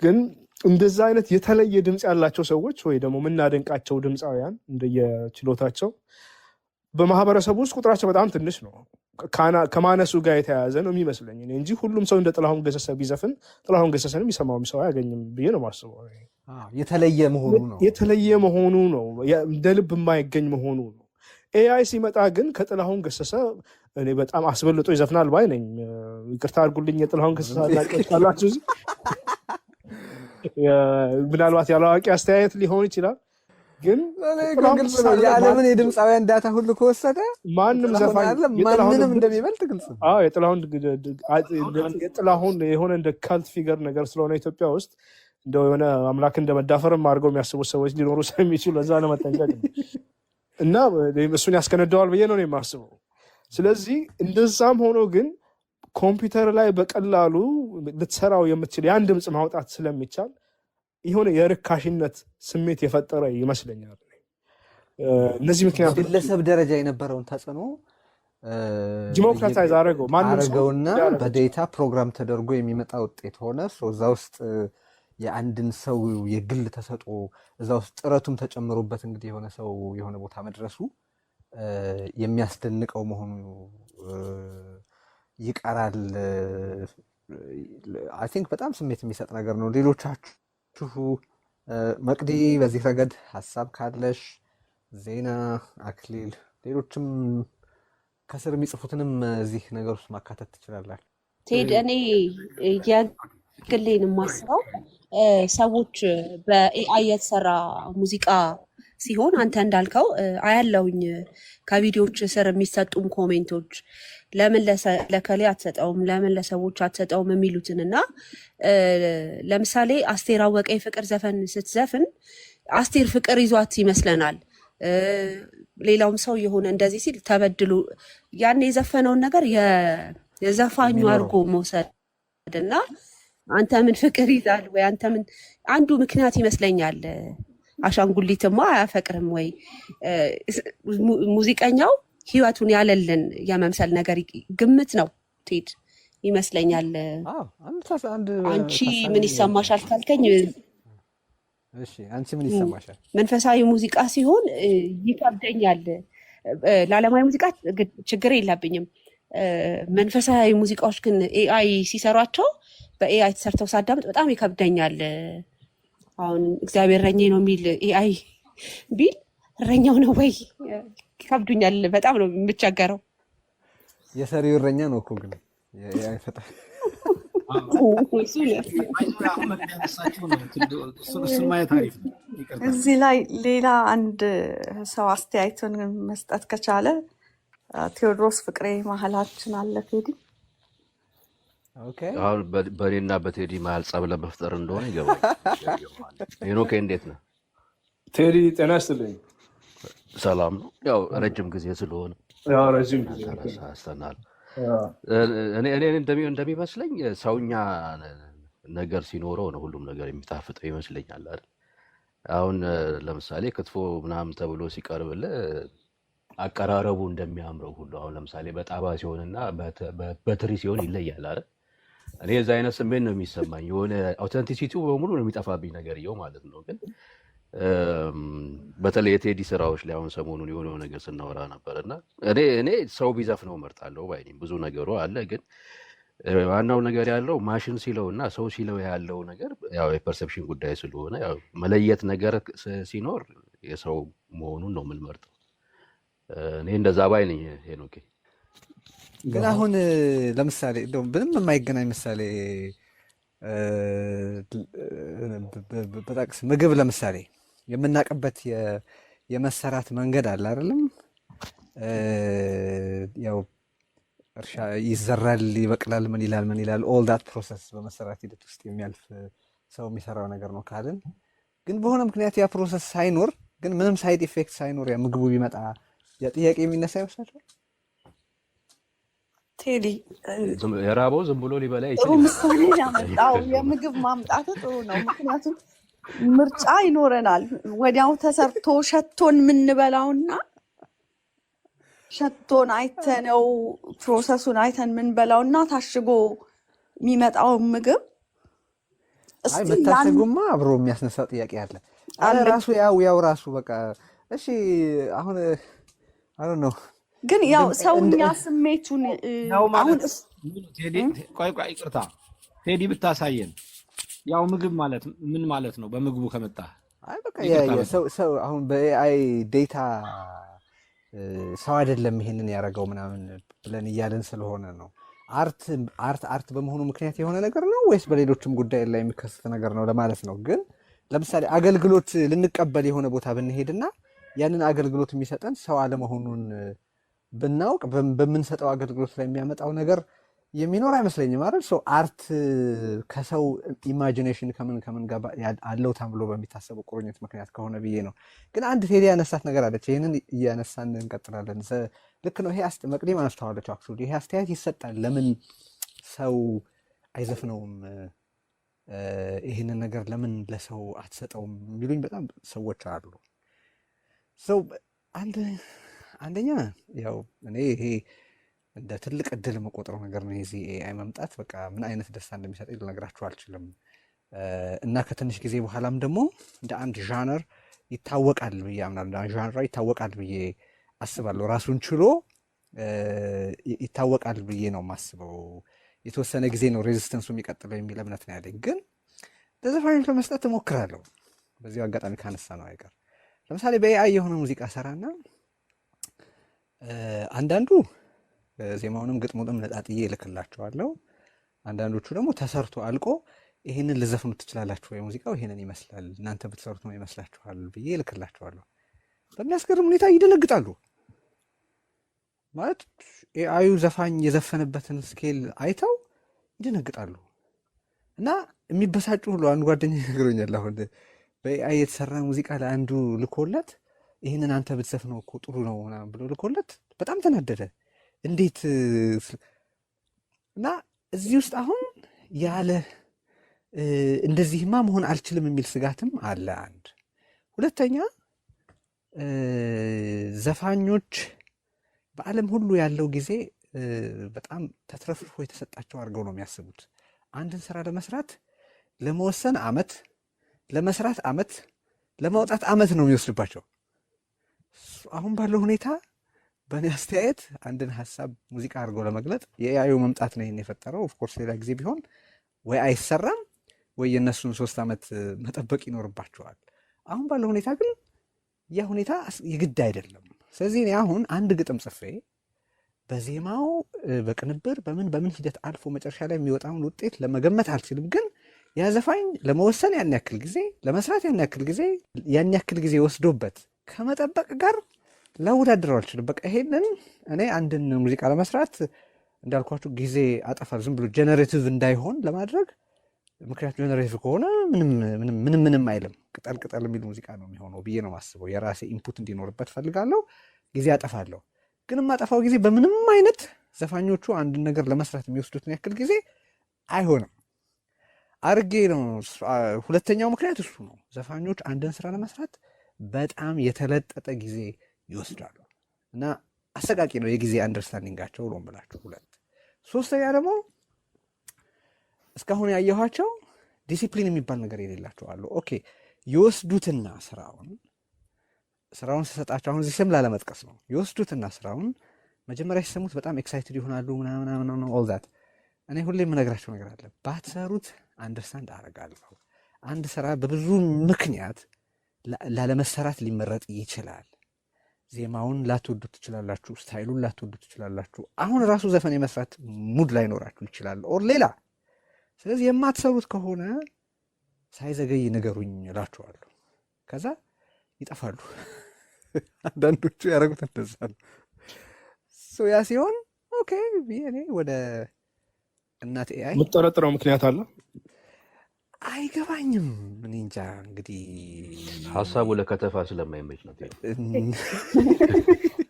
ግን እንደዛ አይነት የተለየ ድምፅ ያላቸው ሰዎች ወይ ደግሞ የምናደንቃቸው ድምፃውያን እንደየችሎታቸው በማህበረሰቡ ውስጥ ቁጥራቸው በጣም ትንሽ ነው። ከማነሱ ጋር የተያያዘ ነው የሚመስለኝ እንጂ ሁሉም ሰው እንደ ጥላሁን ገሰሰ ቢዘፍን ጥላሁን ገሰሰን የሚሰማውም ሰው አያገኝም ብዬ ነው የማስበው። የተለየ መሆኑ ነው፣ እንደ ልብ የማይገኝ መሆኑ ነው። ኤአይ ሲመጣ ግን ከጥላሁን ገሰሰ እኔ በጣም አስበልጦ ይዘፍናል ባይ ነኝ። ይቅርታ አድርጉልኝ የጥላሁን ገሰሰ አድናቂዎች ካላችሁ እዚህ ምናልባት ያለዋቂ አስተያየት ሊሆን ይችላል። ግን ግልጽ ነው የዓለምን የድምፃውያን ዳታ ሁሉ ከወሰደ ማንም ዘፋኝ ማንንም እንደሚበልጥ ግልጽ ነው። የጥላሁን የሆነ እንደ ካልት ፊገር ነገር ስለሆነ ኢትዮጵያ ውስጥ እንደው የሆነ አምላክ እንደመዳፈርም አድርገው የሚያስቡት ሰዎች ሊኖሩ ስለሚችሉ ለዛ ለመጠንቀቅ ነው እና እሱን ያስከነደዋል ብዬ ነው የማስበው። ስለዚህ እንደዛም ሆኖ ግን ኮምፒውተር ላይ በቀላሉ ልትሰራው የምትችል ያን ድምፅ ማውጣት ስለሚቻል የሆነ የርካሽነት ስሜት የፈጠረ ይመስለኛል። እነዚህ ምክንያቱ ግለሰብ ደረጃ የነበረውን ተጽዕኖ ዲሞክራታይዝ አደረገውና በዴታ ፕሮግራም ተደርጎ የሚመጣ ውጤት ሆነ። እዛ ውስጥ የአንድን ሰው የግል ተሰጥኦ እዛ ውስጥ ጥረቱም ተጨምሮበት እንግዲህ የሆነ ሰው የሆነ ቦታ መድረሱ የሚያስደንቀው መሆኑ ይቀራል። አይ ቲንክ በጣም ስሜት የሚሰጥ ነገር ነው። ሌሎቻችሁ መቅዲ በዚህ ረገድ ሀሳብ ካለሽ፣ ዜና፣ አክሊል፣ ሌሎችም ከስር የሚጽፉትንም እዚህ ነገር ውስጥ ማካተት ትችላላል። ቴድ እኔ የግሌን የማስበው ሰዎች በኤአይ የተሰራ ሙዚቃ ሲሆን አንተ እንዳልከው አያለውኝ ከቪዲዮዎች ስር የሚሰጡም ኮሜንቶች ለምን ለከሌ አትሰጠውም፣ ለምን ለሰዎች አትሰጠውም የሚሉትን እና ለምሳሌ አስቴር አወቀ የፍቅር ዘፈን ስትዘፍን አስቴር ፍቅር ይዟት ይመስለናል። ሌላውም ሰው የሆነ እንደዚህ ሲል ተበድሎ ያን የዘፈነውን ነገር የዘፋኙ አድርጎ መውሰድ እና አንተ ምን ፍቅር ይዛል ወይ አንተ ምን አንዱ ምክንያት ይመስለኛል። አሻንጉሊትማ አያፈቅርም ወይ ሙዚቀኛው ህይወቱን ያለልን የመምሰል ነገር ግምት ነው ቴድ ይመስለኛል። አንቺ ምን ይሰማሻል ካልከኝ፣ አንቺ ምን ይሰማሻል? መንፈሳዊ ሙዚቃ ሲሆን ይከብደኛል። ለዓለማዊ ሙዚቃ ችግር የለብኝም። መንፈሳዊ ሙዚቃዎች ግን ኤአይ ሲሰሯቸው በኤአይ ተሰርተው ሳዳምጥ በጣም ይከብደኛል። አሁን እግዚአብሔር እረኛዬ ነው የሚል ኤአይ ቢል እረኛው ነው ወይ? ይከብዱኛል። በጣም ነው የምቸገረው። የሰሪው እረኛ ነው እኮ ግን የኤአይ ፈጣሪ እሱን ማየት አሪፍ ነው። ይቅርታ። እዚህ ላይ ሌላ አንድ ሰው አስተያየቱን መስጠት ከቻለ ቴዎድሮስ ፍቅሬ መሀላችን አለ። ቴዲ ኦኬ። አሁን በእኔና በቴዲ መሀል ጸብ ለመፍጠር እንደሆነ ይገባል። ሄኖክ እንዴት ነህ? ቴዲ ጤና ይስጥልኝ። ሰላም ነው። ያው ረጅም ጊዜ ስለሆነ ያው ረዥም ጊዜ ተነሳስተናል። እኔ እንደሚመስለኝ ሰውኛ ነገር ሲኖረው ነው ሁሉም ነገር የሚጣፍጠው ይመስለኛል አይደል? አሁን ለምሳሌ ክትፎ ምናምን ተብሎ ሲቀርብልህ አቀራረቡ እንደሚያምረው ሁሉ አሁን ለምሳሌ በጣባ ሲሆንና በትሪ ሲሆን ይለያል አይደል? እኔ የዛ አይነት ስሜት ነው የሚሰማኝ። የሆነ አውተንቲሲቲው በሙሉ ነው የሚጠፋብኝ ነገርየው ማለት ነው። ግን በተለይ የቴዲ ስራዎች ላይ አሁን ሰሞኑን የሆነው ነገር ስናወራ ነበር እና እኔ ሰው ቢዘፍነው እመርጣለሁ ባይ ነኝ። ብዙ ነገሩ አለ፣ ግን ዋናው ነገር ያለው ማሽን ሲለው እና ሰው ሲለው ያለው ነገር ያው የፐርሰፕሽን ጉዳይ ስለሆነ ያው መለየት ነገር ሲኖር የሰው መሆኑን ነው የምንመርጠው። እኔ እንደዛ ባይ ነኝ ሄኖኬ። ግን አሁን ለምሳሌ እንደውም ምንም የማይገናኝ ምሳሌ በጠቅስ ምግብ ለምሳሌ የምናውቅበት የመሰራት መንገድ አለ አይደለም? ያው እርሻ ይዘራል፣ ይበቅላል፣ ምን ይላል ኦል ዳት ፕሮሰስ በመሰራት ሂደት ውስጥ የሚያልፍ ሰው የሚሰራው ነገር ነው ካልን፣ ግን በሆነ ምክንያት ያ ፕሮሰስ ሳይኖር ግን ምንም ሳይድ ኢፌክት ሳይኖር ያ ምግቡ ቢመጣ ያ ጥያቄ የሚነሳ ይመስላችኋል? ቴዲ የራበው ዝም ብሎ ሊበላ ጥሩ ይችላል። ምሳሌ ያመጣው የምግብ ማምጣት ጥሩ ነው። ምክንያቱም ምርጫ ይኖረናል። ወዲያው ተሰርቶ ሸቶን የምንበላውና ሸቶን አይተነው ፕሮሰሱን አይተን የምንበላውና ታሽጎ የሚመጣው ምግብ አይ መታሸጉማ አብሮ የሚያስነሳው ጥያቄ አለ። አረ ራሱ ያው ራሱ በቃ እሺ። አሁን አይ ነው ግን ያው ሰውኛ ስሜቱን ያው አሁን ማለት ቴዲ ቆይ ይቅርታ፣ ቴዲ ብታሳየን ያው ምግብ ማለት ምን ማለት ነው? በምግቡ ከመጣ አይ በቃ ሰው አሁን በኤአይ ዴታ ሰው አይደለም ይሄንን ያደረገው ምናምን ብለን እያለን ስለሆነ ነው። አርት በመሆኑ ምክንያት የሆነ ነገር ነው ወይስ በሌሎችም ጉዳይ ላይ የሚከሰት ነገር ነው ለማለት ነው። ግን ለምሳሌ አገልግሎት ልንቀበል የሆነ ቦታ ብንሄድና ያንን አገልግሎት የሚሰጠን ሰው አለመሆኑን ብናውቅ በምንሰጠው አገልግሎት ላይ የሚያመጣው ነገር የሚኖር አይመስለኝም አይደል? ሰው አርት ከሰው ኢማጂኔሽን ከምን ጋር አለው ተብሎ በሚታሰበው ቁርኝት ምክንያት ከሆነ ብዬ ነው። ግን አንድ ቴዲ ያነሳት ነገር አለች። ይህንን እያነሳን እንቀጥላለን። ልክ ነው። ይሄ መቅዲም አነስተዋለች። አክቹዋሊ ይሄ አስተያየት ይሰጣል። ለምን ሰው አይዘፍነውም? ይህንን ነገር ለምን ለሰው አትሰጠውም የሚሉኝ በጣም ሰዎች አሉ። ሰው አንደኛ ያው እኔ ይሄ እንደ ትልቅ እድል የምቆጥረው ነገር ነው የዚህ ኤአይ መምጣት። በቃ ምን አይነት ደስታ እንደሚሰጠኝ ልነግራችሁ አልችልም። እና ከትንሽ ጊዜ በኋላም ደግሞ እንደ አንድ ዣነር ይታወቃል ብዬ አምናለሁ። ዣንራ ይታወቃል ብዬ አስባለሁ። ራሱን ችሎ ይታወቃል ብዬ ነው የማስበው። የተወሰነ ጊዜ ነው ሬዚስተንሱ የሚቀጥለው የሚል እምነት ነው ያለኝ። ግን ለዘፋኞች ለመስጠት እሞክራለሁ። በዚሁ አጋጣሚ ካነሳ ነው አይቀር ለምሳሌ በኤአይ የሆነ ሙዚቃ ሰራና አንዳንዱ ዜማውንም ግጥሙንም ነጣጥዬ እልክላቸዋለሁ። አንዳንዶቹ ደግሞ ተሰርቶ አልቆ ይህንን ልዘፍኑ ትችላላችሁ ወይ? ሙዚቃው ይህንን ይመስላል፣ እናንተ ብትሰሩት ነው ይመስላችኋል ብዬ እልክላቸዋለሁ። በሚያስገርም ሁኔታ ይደነግጣሉ። ማለት ኤአዩ ዘፋኝ የዘፈነበትን ስኬል አይተው ይደነግጣሉ እና የሚበሳጩ ሁሉ። አንድ ጓደኛ ነግሮኛል። አሁን በኤአይ የተሰራ ሙዚቃ ለአንዱ ልኮለት ይህንን አንተ ብትዘፍነው እኮ ጥሩ ነው ምናምን ብሎ ልኮለት በጣም ተናደደ። እንዴት እና እዚህ ውስጥ አሁን ያለ እንደዚህማ መሆን አልችልም የሚል ስጋትም አለ። አንድ ሁለተኛ ዘፋኞች በዓለም ሁሉ ያለው ጊዜ በጣም ተትረፍርፎ የተሰጣቸው አድርገው ነው የሚያስቡት። አንድን ስራ ለመስራት ለመወሰን አመት፣ ለመስራት አመት፣ ለማውጣት አመት ነው የሚወስድባቸው። አሁን ባለው ሁኔታ በእኔ አስተያየት አንድን ሀሳብ ሙዚቃ አድርገው ለመግለጥ የኤአዩ መምጣት ነው ይህን የፈጠረው። ኦፍኮርስ ሌላ ጊዜ ቢሆን ወይ አይሰራም ወይ የእነሱን 3 ዓመት መጠበቅ ይኖርባቸዋል። አሁን ባለው ሁኔታ ግን ያ ሁኔታ የግድ አይደለም። ስለዚህ እኔ አሁን አንድ ግጥም ጽፌ በዜማው በቅንብር በምን ሂደት አልፎ መጨረሻ ላይ የሚወጣውን ውጤት ለመገመት አልችልም። ግን ያ ዘፋኝ ለመወሰን ያን ያክል ጊዜ፣ ለመስራት ያን ያክል ጊዜ ወስዶበት ከመጠበቅ ጋር ላወዳድረው አልችልም። በቃ ይሄንን እኔ አንድን ሙዚቃ ለመስራት እንዳልኳችሁ ጊዜ አጠፋል፣ ዝም ብሎ ጀነሬቲቭ እንዳይሆን ለማድረግ። ምክንያቱ ጀነሬቲቭ ከሆነ ምንም አይልም፣ ቅጠል ቅጠል የሚል ሙዚቃ ነው የሚሆነው ብዬ ነው የማስበው። የራሴ ኢንፑት እንዲኖርበት ፈልጋለሁ፣ ጊዜ አጠፋለሁ። ግን የማጠፋው ጊዜ በምንም አይነት ዘፋኞቹ አንድን ነገር ለመስራት የሚወስዱትን ያክል ጊዜ አይሆንም አርጌ ነው። ሁለተኛው ምክንያት እሱ ነው። ዘፋኞች አንድን ስራ ለመስራት በጣም የተለጠጠ ጊዜ ይወስዳሉ እና አሰቃቂ ነው የጊዜ አንደርስታንዲንጋቸው ነው ብላችሁ። 2 3ኛ ደግሞ እስካሁን ያየኋቸው ዲሲፕሊን የሚባል ነገር የሌላቸው አሉ። ኦኬ ይወስዱትና ስራውን ስሰጣቸው አሁን እዚህ ስም ላለመጥቀስ ነው። ይወስዱትና ስራውን መጀመሪያ ሲሰሙት በጣም ኤክሳይትድ ይሆናሉ ምናምን ኦል ዛት። እኔ ሁሌ የምነግራቸው ነገር አለ፣ ባትሰሩት አንደርስታንድ አደርጋለሁ። አንድ ስራ በብዙ ምክንያት ላለመሰራት ሊመረጥ ይችላል። ዜማውን ላትወዱ ትችላላችሁ፣ ስታይሉን ላትወዱ ትችላላችሁ። አሁን ራሱ ዘፈን የመስራት ሙድ ላይኖራችሁ ይችላል ኦር ሌላ። ስለዚህ የማትሰሩት ከሆነ ሳይዘገይ ንገሩኝ እላችኋለሁ። ከዛ ይጠፋሉ። አንዳንዶቹ ያደረጉት እንደዛ ነው። ያ ሲሆን ኦኬ እኔ ወደ እናት ኤአይ የምጠረጥረው ምክንያት አለ አይገባኝም። ምን እንጃ እንግዲህ ሀሳቡ ለከተፋ ስለማይመች ነው።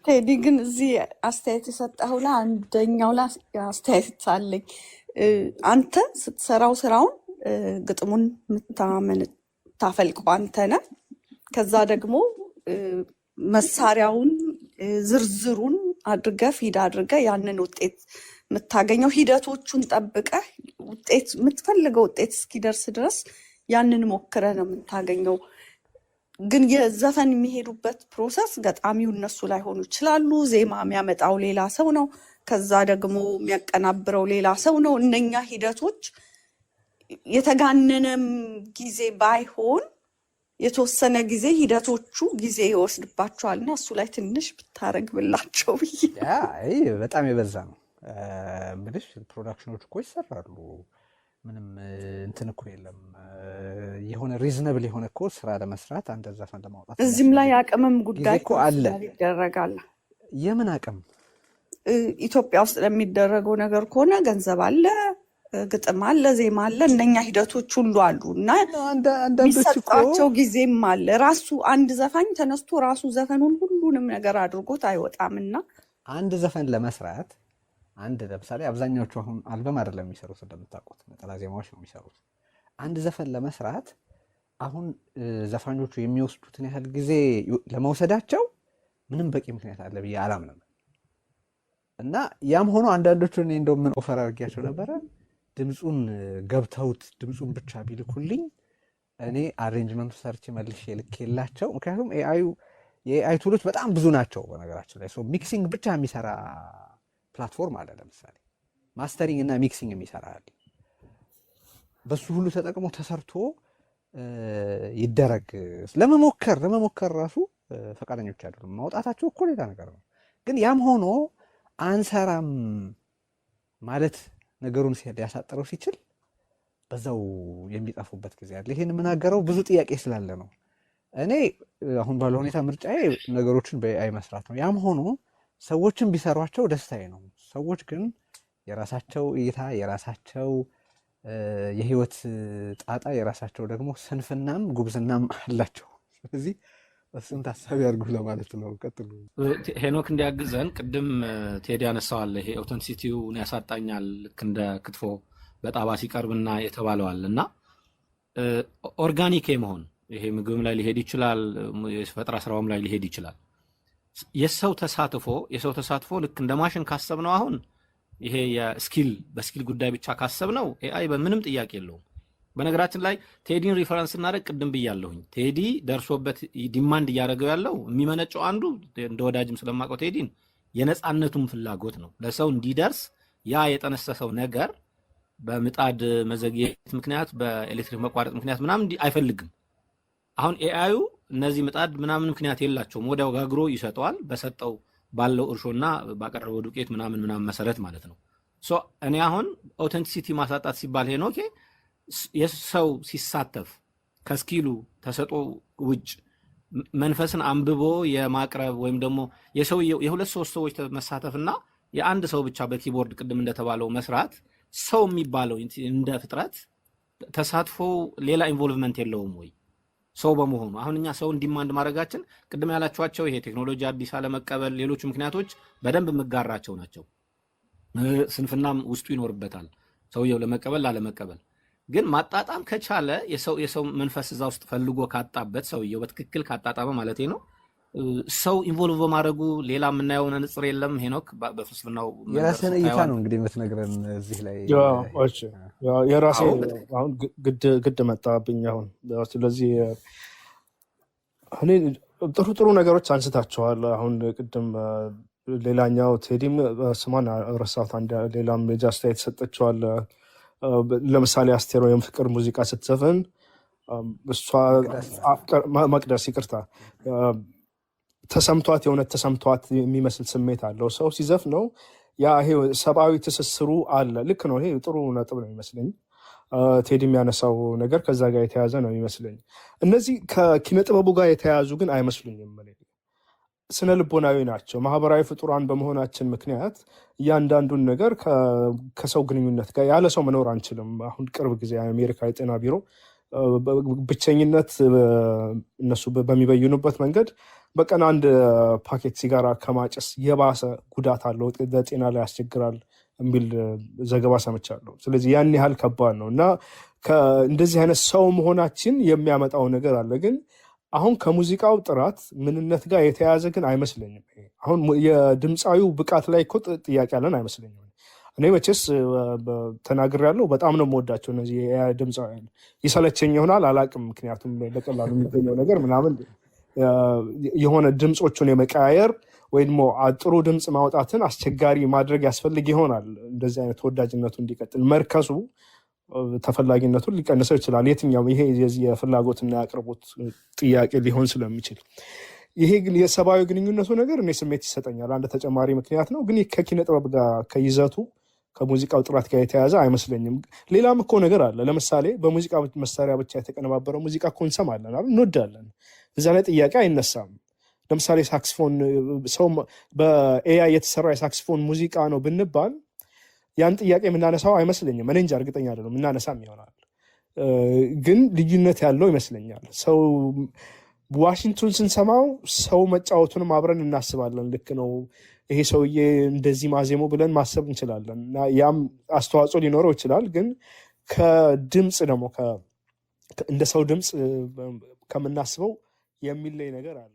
ቴዲ ግን እዚህ አስተያየት የሰጠኸው ላይ አንደኛው ላይ አስተያየት አለኝ። አንተ ስትሰራው ስራውን ግጥሙን የምታፈልቀው አንተ ነህ። ከዛ ደግሞ መሳሪያውን ዝርዝሩን አድርገህ ፊድ አድርገህ ያንን ውጤት የምታገኘው ሂደቶቹን ጠብቀህ ውጤት የምትፈልገው ውጤት እስኪደርስ ድረስ ያንን ሞክረህ ነው የምታገኘው። ግን የዘፈን የሚሄዱበት ፕሮሰስ ገጣሚው እነሱ ላይሆኑ ይችላሉ። ዜማ የሚያመጣው ሌላ ሰው ነው። ከዛ ደግሞ የሚያቀናብረው ሌላ ሰው ነው። እነኛ ሂደቶች የተጋነነም ጊዜ ባይሆን የተወሰነ ጊዜ ሂደቶቹ ጊዜ ይወስድባቸዋልና እሱ ላይ ትንሽ ብታረግብላቸው ብዬ። በጣም የበዛ ነው ምልሽ። ፕሮዳክሽኖች እኮ ይሰራሉ፣ ምንም እንትን እኮ የለም። የሆነ ሪዝነብል የሆነ እኮ ስራ ለመስራት አንድ ዘፈን ለማውጣት እዚህም ላይ አቅምም ጉዳይ እኮ አለ። ይደረጋል። የምን አቅም? ኢትዮጵያ ውስጥ ለሚደረገው ነገር ከሆነ ገንዘብ አለ፣ ግጥም አለ፣ ዜማ አለ፣ እነኛ ሂደቶች ሁሉ አሉ እና የሚሰጣቸው ጊዜም አለ። ራሱ አንድ ዘፋኝ ተነስቶ ራሱ ዘፈኑን ሁሉንም ነገር አድርጎት አይወጣምና አንድ ዘፈን ለመስራት ለምሳሌ አብዛኛዎቹ አሁን አልበም አይደለም የሚሰሩት፣ እንደምታውቁት ነጠላ ዜማዎች ነው የሚሰሩት። አንድ ዘፈን ለመስራት አሁን ዘፋኞቹ የሚወስዱትን ያህል ጊዜ ለመውሰዳቸው ምንም በቂ ምክንያት አለ ብዬ አላምንም። እና ያም ሆኖ አንዳንዶቹ እኔ እንደው ምን ኦፈር አድርጌያቸው ነበረ፣ ድምፁን ገብተውት ድምፁን ብቻ ቢልኩልኝ እኔ አሬንጅመንቱ ሰርቼ መልሼ ልኬላቸው። ምክንያቱም የኤአይ ቱሎች በጣም ብዙ ናቸው በነገራችን ላይ። ሚክሲንግ ብቻ የሚሰራ ፕላትፎርም አለ። ለምሳሌ ማስተሪንግ እና ሚክሲንግ የሚሰራ አለ። በሱ ሁሉ ተጠቅሞ ተሰርቶ ይደረግ ለመሞከር ራሱ ፈቃደኞች አይደሉም። ማውጣታቸው እኮ ሌላ ነገር ነው። ግን ያም ሆኖ አንሰራም ማለት ነገሩን ሊያሳጥረው ሲችል በዛው የሚጠፉበት ጊዜ አለ። ይሄን የምናገረው ብዙ ጥያቄ ስላለ ነው። እኔ አሁን ባለው ሁኔታ ምርጫዬ ነገሮችን በኤአይ መስራት ነው። ያም ሆኖ ሰዎችን ቢሰሯቸው ደስታዬ ነው። ሰዎች ግን የራሳቸው እይታ፣ የራሳቸው የህይወት ጣጣ፣ የራሳቸው ደግሞ ስንፍናም ጉብዝናም አላቸው። ስለዚህ እሱን ታሳቢ አድርጉ ለማለት ነው። ቀጥሉ። ሄኖክ እንዲያግዘን ቅድም ቴዲ ያነሳዋል። ይሄ ኦተንሲቲውን ያሳጣኛል ልክ እንደ ክትፎ በጣባ ሲቀርብና የተባለዋል እና ኦርጋኒክ የመሆን ይሄ ምግብም ላይ ሊሄድ ይችላል፣ የፈጠራ ስራውም ላይ ሊሄድ ይችላል። የሰው ተሳትፎ ልክ እንደ ማሽን ካሰብነው አሁን ይሄ በስኪል ጉዳይ ብቻ ካሰብነው ኤአይ በምንም ጥያቄ የለውም። በነገራችን ላይ ቴዲን ሪፈረንስ እናደርግ ቅድም ብያለሁኝ። ቴዲ ደርሶበት ዲማንድ እያደረገው ያለው የሚመነጨው አንዱ እንደ ወዳጅም ስለማውቀው ቴዲን የነፃነቱን ፍላጎት ነው። ለሰው እንዲደርስ ያ የጠነሰሰው ነገር በምጣድ መዘግየት ምክንያት በኤሌክትሪክ መቋረጥ ምክንያት ምናምን አይፈልግም። አሁን ኤአዩ እነዚህ ምጣድ ምናምን ምክንያት የላቸውም። ወዲያው ጋግሮ ይሰጠዋል በሰጠው ባለው እርሾና ባቀረበው ዱቄት ምናምን መሰረት ማለት ነው። ሶ እኔ አሁን ኦተንቲሲቲ ማሳጣት ሲባል ሄኖኬ የሰው ሲሳተፍ ከስኪሉ ተሰጦ ውጭ መንፈስን አንብቦ የማቅረብ ወይም ደግሞ የሁለት ሶስት ሰዎች መሳተፍና የአንድ ሰው ብቻ በኪቦርድ ቅድም እንደተባለው መስራት ሰው የሚባለው እንደ ፍጥረት ተሳትፎ ሌላ ኢንቮልቭመንት የለውም ወይ? ሰው በመሆኑ አሁን እኛ ሰውን ዲማንድ ማድረጋችን ቅድም ያላችኋቸው ይሄ ቴክኖሎጂ አዲስ አለመቀበል፣ ሌሎች ምክንያቶች በደንብ የምጋራቸው ናቸው። ስንፍናም ውስጡ ይኖርበታል ሰውየው ለመቀበል ላለመቀበል። ግን ማጣጣም ከቻለ የሰው መንፈስ እዛ ውስጥ ፈልጎ ካጣበት ሰውየው በትክክል ካጣጣመ ማለት ነው ሰው ኢንቮልቭ በማድረጉ ሌላ የምናየው ንጽር የለም። ሄኖክ በፍልስፍናው የራስን እይታ ነው እንግዲህ የምትነግረን እዚህ ላይ። የራሴ አሁን ግድ መጣብኝ አሁን። ስለዚህ እኔ ጥሩ ነገሮች አንስታቸዋል። አሁን ቅድም ሌላኛው ቴዲም ስሟን ረሳሁት፣ ሌላም ሜጃ አስተያየት ሰጠችዋል። ለምሳሌ አስቴር ወይም ፍቅር ሙዚቃ ስትዘፍን እሷ መቅደስ ይቅርታ ተሰምቷት የእውነት ተሰምቷት የሚመስል ስሜት አለው ሰው ሲዘፍነው። ያ ይሄ ሰብአዊ ትስስሩ አለ። ልክ ነው። ይሄ ጥሩ ነጥብ ነው ይመስለኝ። ቴዲ የሚያነሳው ነገር ከዛ ጋር የተያዘ ነው ይመስለኝ። እነዚህ ከኪነ ጥበቡ ጋር የተያዙ ግን አይመስሉኝም። ስነ ልቦናዊ ናቸው። ማህበራዊ ፍጡራን በመሆናችን ምክንያት እያንዳንዱን ነገር ከሰው ግንኙነት ጋር ያለ ሰው መኖር አንችልም። አሁን ቅርብ ጊዜ የአሜሪካ የጤና ቢሮ ብቸኝነት እነሱ በሚበይኑበት መንገድ በቀን አንድ ፓኬት ሲጋራ ከማጨስ የባሰ ጉዳት አለው፣ ለጤና ላይ ያስቸግራል የሚል ዘገባ ሰምቻለሁ። ስለዚህ ያን ያህል ከባድ ነው እና እንደዚህ አይነት ሰው መሆናችን የሚያመጣው ነገር አለ። ግን አሁን ከሙዚቃው ጥራት ምንነት ጋር የተያያዘ ግን አይመስለኝም። አሁን የድምፃዊው ብቃት ላይ እኮ ጥያቄ ያለን አይመስለኝም። እኔ መቼስ ተናግሬያለሁ፣ በጣም ነው የምወዳቸው እነዚህ ድምፃውያን። ይሰለቸኝ ይሆናል አላቅም፣ ምክንያቱም በቀላሉ የሚገኘው ነገር ምናምን የሆነ ድምፆቹን የመቀያየር ወይ ደግሞ ጥሩ ድምፅ ማውጣትን አስቸጋሪ ማድረግ ያስፈልግ ይሆናል። እንደዚህ አይነት ተወዳጅነቱ እንዲቀጥል መርከሱ ተፈላጊነቱን ሊቀንሰው ይችላል። የትኛውም ይሄ የፍላጎትና የአቅርቦት ጥያቄ ሊሆን ስለሚችል ይሄ ግን የሰብአዊ ግንኙነቱ ነገር እኔ ስሜት ይሰጠኛል። አንድ ተጨማሪ ምክንያት ነው። ግን ከኪነ ጥበብ ጋር ከይዘቱ ከሙዚቃው ጥራት ጋር የተያዘ አይመስለኝም። ሌላም እኮ ነገር አለ። ለምሳሌ በሙዚቃ መሳሪያ ብቻ የተቀነባበረ ሙዚቃ እኮ እንሰማለን፣ እንወዳለን። እዛ ላይ ጥያቄ አይነሳም። ለምሳሌ ሳክስፎን ሰው በኤአይ የተሰራ የሳክስፎን ሙዚቃ ነው ብንባል ያን ጥያቄ የምናነሳው አይመስለኝም። እኔ እንጃ እርግጠኛ አይደለም፣ የምናነሳም ይሆናል። ግን ልዩነት ያለው ይመስለኛል። ሰው ዋሽንግቶን ስንሰማው ሰው መጫወቱንም አብረን እናስባለን። ልክ ነው ይሄ ሰውዬ እንደዚህ ማዜሞ ብለን ማሰብ እንችላለን እና ያም አስተዋጽኦ ሊኖረው ይችላል። ግን ከድምፅ ደግሞ እንደ ሰው ድምፅ ከምናስበው የሚለይ ነገር አለ።